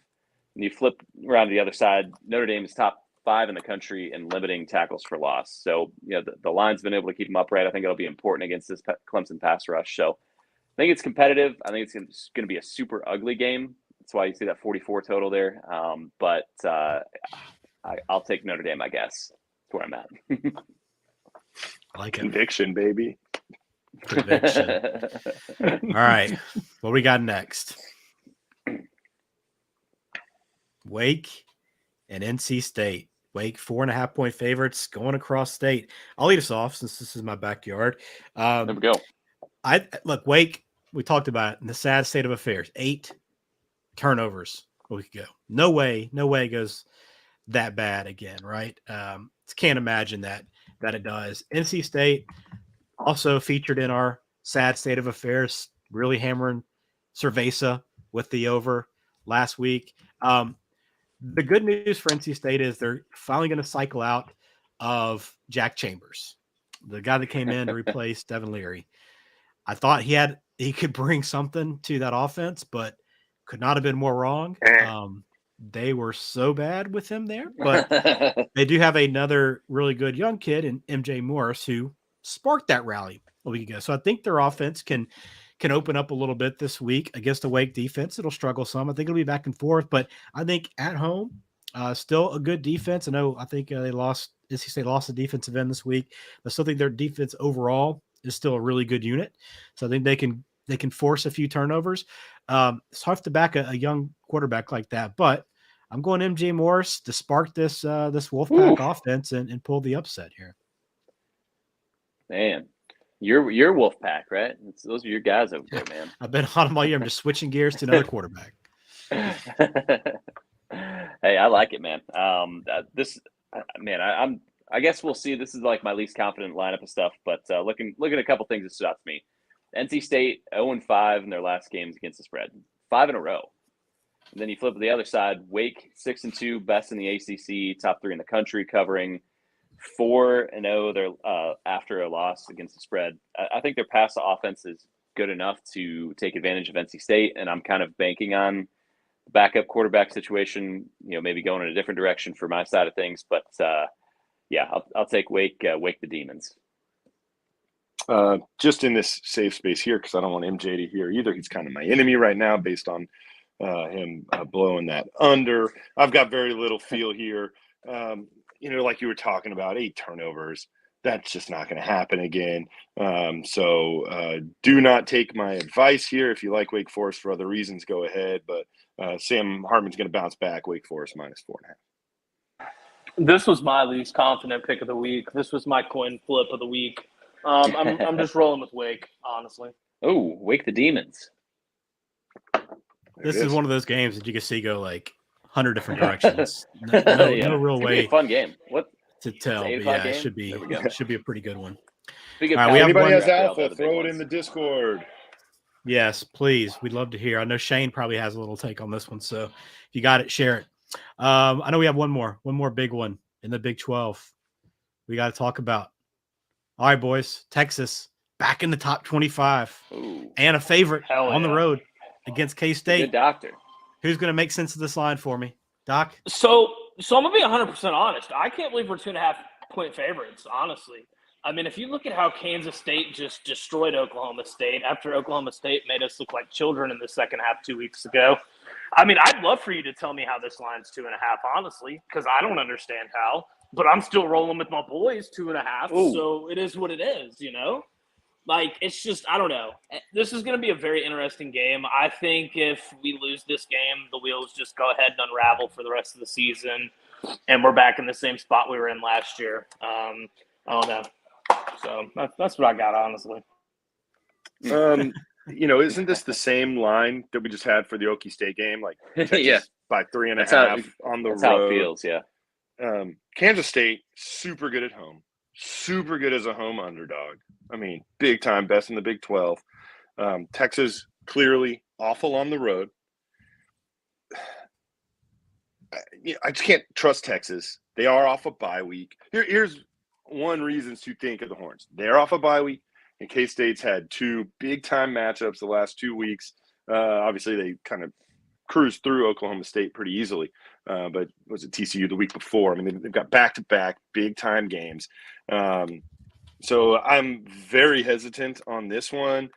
And you flip around to the other side, Notre Dame is top 5 in the country in limiting tackles for loss. So, the line's been able to keep them upright. I think it'll be important against this Clemson pass rush. So I think it's competitive. I think it's going to be a super ugly game. That's why you see that 44 total there. But I'll take Notre Dame, I guess. That's where I'm at. I like it. Conviction, baby. Conviction. All right. What we got next? Wake and NC State. Wake 4.5-point favorites going across state. I'll lead us off since this is my backyard. There we go. Look, Wake, we talked about it in the sad state of affairs. 8 turnovers a week ago. No way it goes that bad again, right? Can't imagine that it does. NC State also featured in our sad state of affairs, really hammering Cerveza with the over last week. The good news for NC State is they're finally going to cycle out of Jack Chambers, the guy that came in to replace Devin Leary. I thought he could bring something to that offense, but could not have been more wrong. They were so bad with him there, but they do have another really good young kid in MJ Morris who sparked that rally a week ago. So I think their offense can open up a little bit this week against the Wake defense. It'll struggle some. I think it'll be back and forth, but I think at home, still a good defense. I think they lost. NC State lost the defensive end this week. I still think their defense overall is still a really good unit. So I think they can force a few turnovers. It's tough to back a young quarterback like that, but I'm going MJ Morris to spark this Wolfpack offense and pull the upset here. Man, you're Wolfpack, right? Those are your guys over there, man. I've been on them all year. I'm just switching gears to another quarterback. Hey, I like it, man. I guess we'll see. This is like my least confident lineup of stuff, but looking at a couple things that stood out to me. NC State 0-5 in their last games against the spread, 5 in a row. And then you flip to the other side, Wake 6-2, best in the ACC, top 3 in the country, covering 4-0 their after a loss against the spread. I think their pass offense is good enough to take advantage of NC State, and I'm kind of banking on the backup quarterback situation, maybe going in a different direction for my side of things. But I'll take Wake the Demons. Just in this safe space here, because I don't want MJ to hear either. He's kind of my enemy right now based on him blowing that under. I've got very little feel here. Like you were talking about, 8 turnovers. That's just not going to happen again. So do not take my advice here. If you like Wake Forest for other reasons, go ahead. But Sam Hartman's going to bounce back. Wake Forest -4.5. This was my least confident pick of the week. This was my coin flip of the week. I'm just rolling with Wake, honestly. Oh, Wake the Demons. This is one of those games that you can see go like 100 different directions. No real way. Be a fun game. What to tell? But yeah, it should be a pretty good one. All right, anybody has alpha, throw it in the Discord. Yes, please. We'd love to hear. I know Shane probably has a little take on this one, so if you got it, share it. I know we have one more big one in the Big 12. We got to talk about. All right, boys. Texas back in the top 25. Ooh. And a favorite on the road against K-State. Good doctor. Who's going to make sense of this line for me? Doc? So I'm going to be 100% honest. I can't believe we're 2.5-point favorites, honestly. I mean, if you look at how Kansas State just destroyed Oklahoma State after Oklahoma State made us look like children in the second half 2 weeks ago. I mean, I'd love for you to tell me how this line's 2.5, honestly, because I don't understand how. But I'm still rolling with my boys 2.5. Ooh. So it is what it is, Like, it's just, I don't know. This is going to be a very interesting game. I think if we lose this game, the wheels just go ahead and unravel for the rest of the season, and we're back in the same spot we were in last year. I don't know. So that's what I got, honestly. Isn't this the same line that we just had for the Okie State game? Like, Texas by 3.5 on the road. That's how it feels, yeah. Kansas State, super good at home. Super good as a home underdog. I mean, big time, best in the Big 12. Texas, clearly awful on the road. I just can't trust Texas. They are off a bye week. Here's one reason to think of the Horns. They're off a bye week, and K-State's had 2 big-time matchups the last 2 weeks. Obviously, they kind of cruised through Oklahoma State pretty easily. But was it TCU the week before? I mean, they've got back-to-back big-time games. So I'm very hesitant on this one.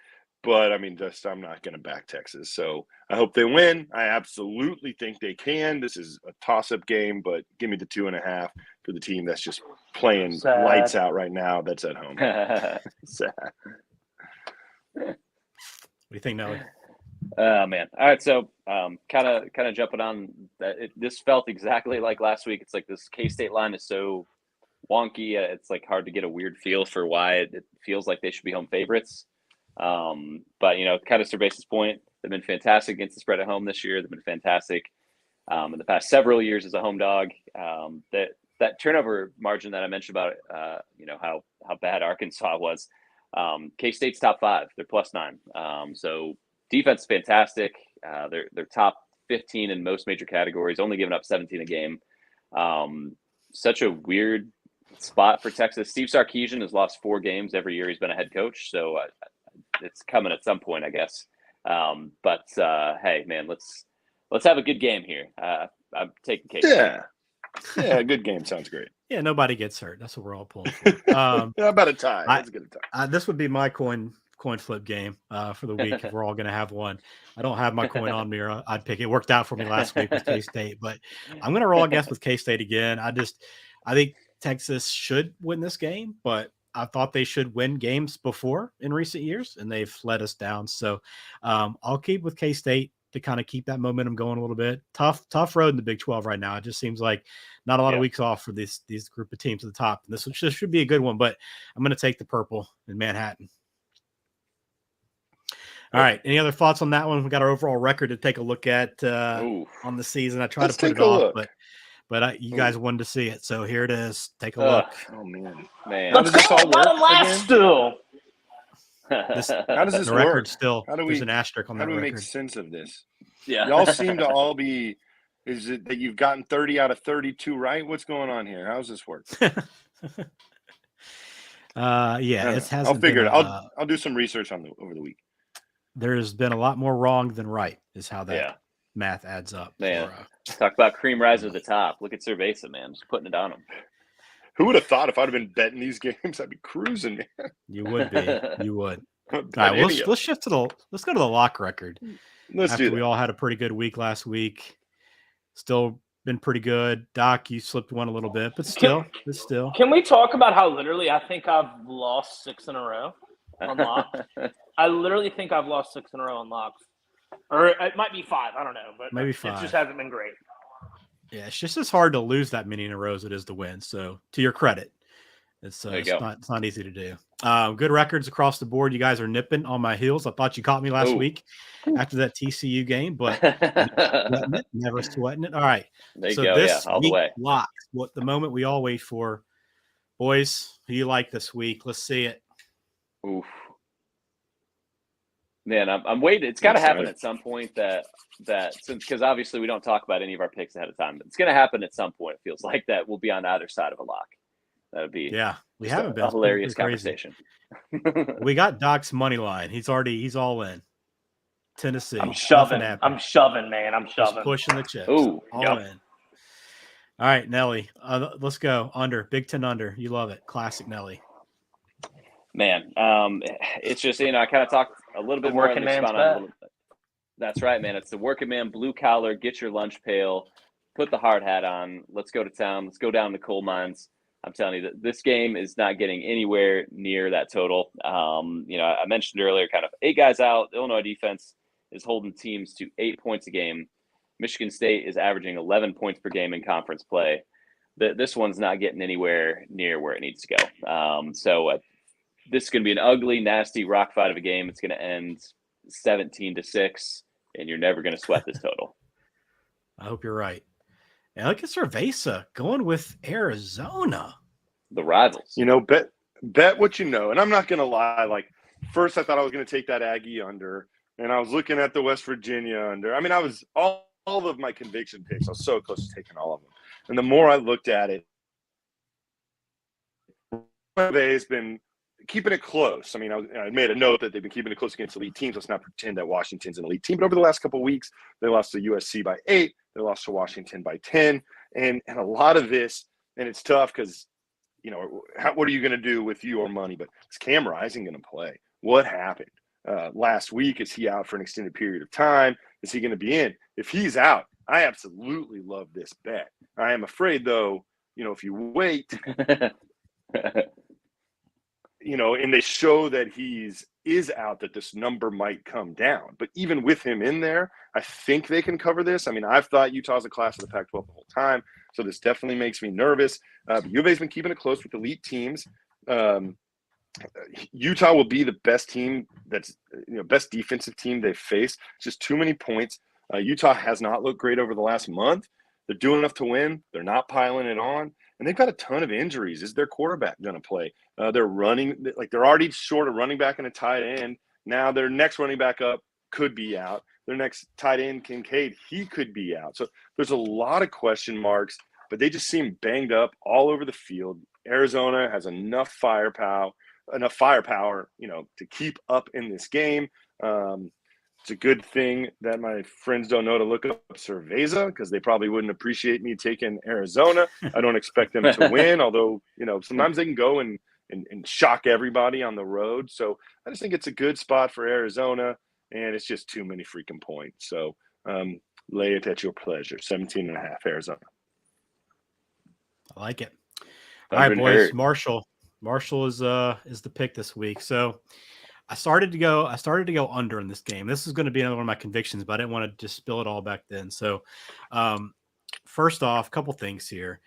But, I mean, I'm not going to back Texas. So I hope they win. I absolutely think they can. This is a toss-up game, but give me the 2.5 for the team that's just playing lights out right now that's at home. Sad. What do you think, Nelly? Man. All right, so kind of jumping on that. This felt exactly like last week. It's like this K-State line is so wonky. It's like hard to get a weird feel for why it feels like they should be home favorites. But, kind of Cerveza's point, they've been fantastic against the spread at home this year. They've been fantastic in the past several years as a home dog. That turnover margin that I mentioned about, how bad Arkansas was, K-State's top 5. They're +9. So defense is fantastic. They're top 15 in most major categories, only giving up 17 a game. Such a weird spot for Texas. Steve Sarkisian has lost 4 games every year he's been a head coach, so it's coming at some point, I guess. But hey, man, let's have a good game here. I'm taking K-State. Yeah, a good game sounds great. Yeah, nobody gets hurt. That's what we're all pulling for. How about a tie? Let's get a tie. This would be my coin flip game for the week if we're all going to have one. I don't have my coin on me, or I'd pick it. Worked out for me last week with K-State, but I'm going to roll, I guess, with K-State again. I think Texas should win this game, but I thought they should win games before in recent years, and they've let us down. So I'll keep with K-State to kind of keep that momentum going a little bit. Tough road in the Big 12 right now. It just seems like not a lot of weeks off for these group of teams at the top. And this should be a good one, but I'm going to take the purple in Manhattan. All right. Any other thoughts on that one? We got our overall record to take a look at on the season. I tried to put it off, but you guys wanted to see it, so here it is. Take a look. Oh man! How does this all work? Still. How does this the work? Record still? There's an asterisk on that record. How do we make sense of this? Yeah, y'all seem to all be. Is it that you've gotten 30 out of 32 right? What's going on here? How does this work? It has. I'll figure it. I'll do some research over the week. There's been a lot more wrong than right, is how that math adds up. Man, talk about cream rise to the top. Look at Cerveza, man, just putting it on him. Who would have thought if I'd have been betting these games, I'd be cruising, man. You would be. You would. All right, let's shift to let's go to the lock record. We all had a pretty good week last week. Still been pretty good. Doc, you slipped one a little bit, but still. Can we talk about how literally I think I've lost 6 in a row on locks? I literally think I've lost 6 in a row on locks. Or it might be 5. I don't know, but maybe 5. It just hasn't been great. Yeah, it's just as hard to lose that many in a row as it is to win. So, to your credit, it's not easy to do. Good records across the board. You guys are nipping on my heels. I thought you caught me last week after that TCU game, but never sweating it. All right. There you go. This all the way. Locks. What the moment we all wait for. Boys, who you like this week? Let's see it. Oof. Man, I'm waiting. It's got to happen at some point because obviously we don't talk about any of our picks ahead of time, but it's going to happen at some point. It feels like that we'll be on either side of a lock. That would be we haven't been a hilarious conversation. We got Doc's money line. He's all in. Tennessee. I'm shoving, man. I'm shoving. Just pushing the chips. Ooh, all in. All right, Nelly. Let's go under. Big 10 under. You love it. Classic Nelly. Man, it's just, I kind of talked a little bit more on this spot. That's right, man. It's the working man, blue collar, get your lunch pail, put the hard hat on. Let's go to town. Let's go down the coal mines. I'm telling you that this game is not getting anywhere near that total. I mentioned earlier, kind of 8 guys out. The Illinois defense is holding teams to 8 points a game. Michigan State is averaging 11 points per game in conference play. This one's not getting anywhere near where it needs to go. This is going to be an ugly, nasty rock fight of a game. It's going to end 17-6, and you're never going to sweat this total. I hope you're right. And look at Cerveza going with Arizona. The rivals. Bet what you know. And I'm not going to lie. Like, first I thought I was going to take that Aggie under, and I was looking at the West Virginia under. I mean, I was all of my conviction picks. I was so close to taking all of them. And the more I looked at it, they've been keeping it close. I mean, I made a note that they've been keeping it close against elite teams. Let's not pretend that Washington's an elite team. But over the last couple of weeks, they lost to USC by 8. They lost to Washington by 10. And a lot of this, and it's tough because, what are you going to do with your money? But is Cam Rising going to play? What happened last week? Is he out for an extended period of time? Is he going to be in? If he's out, I absolutely love this bet. I am afraid, though, if you wait – and they show that is out, that this number might come down. But even with him in there, I think they can cover this. I mean, I've thought Utah's a class of the Pac-12 the whole time, so this definitely makes me nervous. But U of A's been keeping it close with elite teams. Utah will be the best team that's best defensive team they've faced. It's just too many points. Utah has not looked great over the last month. They're doing enough to win. They're not piling it on, and they've got a ton of injuries. Is their quarterback going to play? They're running they're already short of running back and a tight end. Now their next running back up could be out. Their next tight end, Kincaid, he could be out. So there's a lot of question marks, but they just seem banged up all over the field. Arizona has enough firepower, to keep up in this game. It's a good thing that my friends don't know to look up Cerveza because they probably wouldn't appreciate me taking Arizona. I don't expect them to win, although, sometimes they can go and shock everybody on the road. So I just think it's a good spot for Arizona, and it's just too many freaking points. So lay it at your pleasure. 17.5 Arizona. I like it. All right, boys. Hurt. Marshall is the pick this week. So I started to go under in this game. This is going to be another one of my convictions, but I didn't want to just spill it all back then. So first off, a couple things here.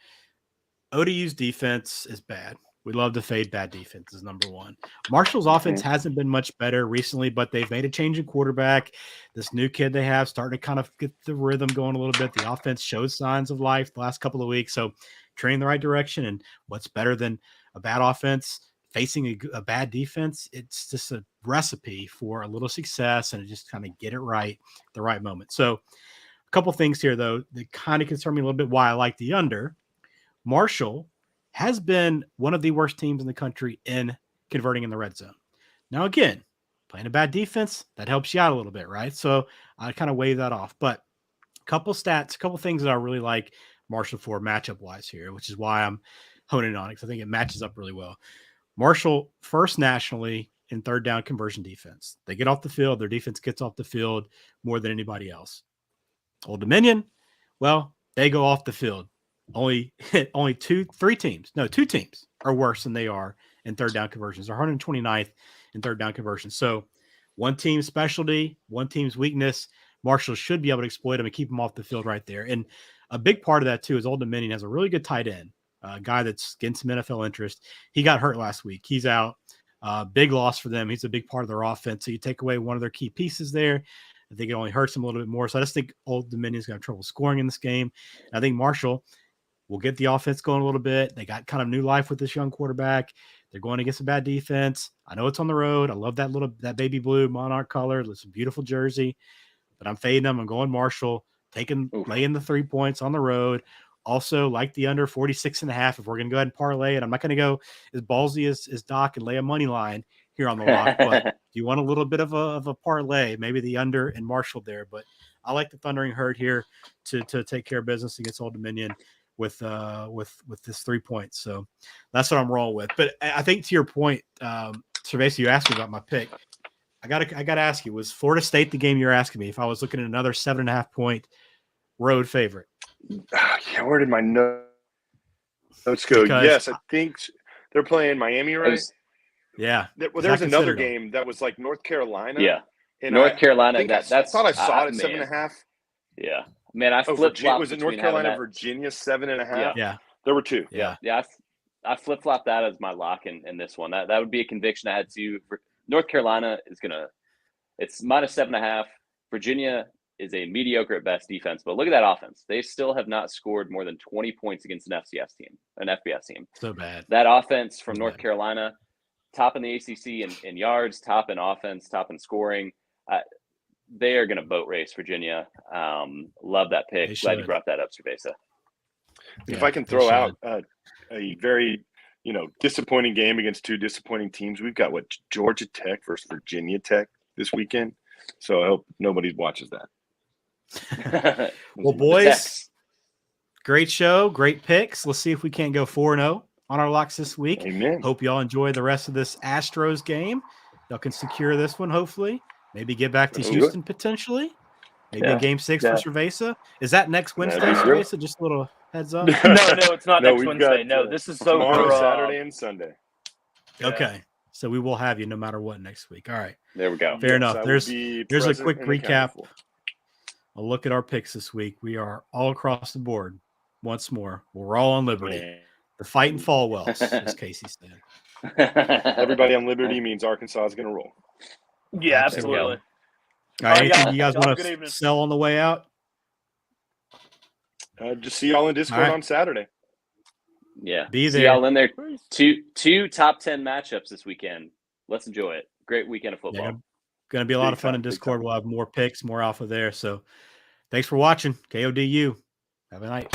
ODU's defense is bad. We love to fade bad defenses, number one. Marshall's offense hasn't been much better recently, but they've made a change in quarterback. This new kid they have starting to kind of get the rhythm going a little bit. The offense shows signs of life the last couple of weeks. So trending the right direction. And what's better than a bad offense facing a bad defense? It's just a recipe for a little success and just kind of get it right at the right moment. So a couple things here, though, that kind of concern me a little bit why I like the under. Marshall has been one of the worst teams in the country in converting in the red zone. Now, again, playing a bad defense, that helps you out a little bit, right? So I kind of wave that off. But a couple stats, a couple things that I really like Marshall for matchup-wise here, which is why I'm honing on it, because I think it matches up really well. Marshall first nationally in third down conversion defense. They get off the field. Their defense gets off the field more than anybody else. Old Dominion, well, they go off the field. Only two teams are worse than they are in third down conversions. They're 129th in third down conversions. So one team's specialty, one team's weakness. Marshall should be able to exploit them and keep them off the field right there. And a big part of that, too, is Old Dominion has a really good tight end, a guy that's getting some NFL interest. He got hurt last week. He's out. Big loss for them. He's a big part of their offense. So you take away one of their key pieces there. I think it only hurts them a little bit more. So I just think Old Dominion's going to have trouble scoring in this game. And I think Marshall will get the offense going a little bit. They got kind of new life with this young quarterback. They're going against a bad defense. I know it's on the road. I love that baby blue Monarch color. It's a beautiful jersey. But I'm fading them. I'm going Marshall, laying the 3 points on the road. Also, like the under 46.5, if we're going to go ahead and parlay it. I'm not going to go as ballsy as Doc and lay a money line here on the lock. But if you want a little bit of a parlay, maybe the under and Marshall there. But I like the Thundering Herd here to take care of business against Old Dominion with this 3 points. So that's what I'm rolling with. But I think to your point, Cerveza, you asked me about my pick. I gotta ask you, was Florida State the game you're asking me if I was looking at another 7.5 point road favorite? Yeah, where did my notes go? Yes, I think they're playing Miami, right? Yeah. Well, there was another game that was like North Carolina. Yeah. And North Carolina. I thought I saw it at 7.5. Yeah. Man, I flip-flopped. Was it North Carolina, Virginia, 7.5? Yeah. There were two. Yeah. I flip-flopped that as my lock in this one. That would be a conviction I had to. North Carolina it's minus 7.5. Virginia is a mediocre at best defense, but look at that offense. They still have not scored more than 20 points against an FBS team. So bad. That offense from North Carolina, top in the ACC in yards, top in offense, top in scoring. They are going to boat race Virginia. Love that pick. Glad you brought that up, Cerveza. If I can throw out a very disappointing game against two disappointing teams, we've got Georgia Tech versus Virginia Tech this weekend. So I hope nobody watches that. Well, boys, great show, great picks. Let's see if we can't go 4-0 on our locks this week. Amen. Hope y'all enjoy the rest of this Astros game. Y'all can secure this one, hopefully. Maybe get back to Houston potentially. Maybe a game 6 for Cerveza. Is that next Wednesday, Cerveza? Just a little heads up. No, it's not next Wednesday. This is tomorrow, Saturday, and Sunday. Okay. So we will have you no matter what next week. All right. There we go. Fair enough. There's a quick recap. A look at our picks this week. We are all across the board once more. We're all on Liberty. The fight and fall wells, as Casey said. Everybody on Liberty means Arkansas is going to roll. Yeah, Absolutely. absolutely. All right, anything y'all. you guys Y'all have a want good to evening. sell on the way out? Just see y'all in Discord All right. on Saturday. Yeah. Be See there. y'all in there. Two top 10 matchups this weekend. Let's enjoy it. Great weekend of football. Yeah, going to be a lot Big of fun time, in big Discord. time. We'll have more picks, more alpha there. So thanks for watching. KODU. Have a night.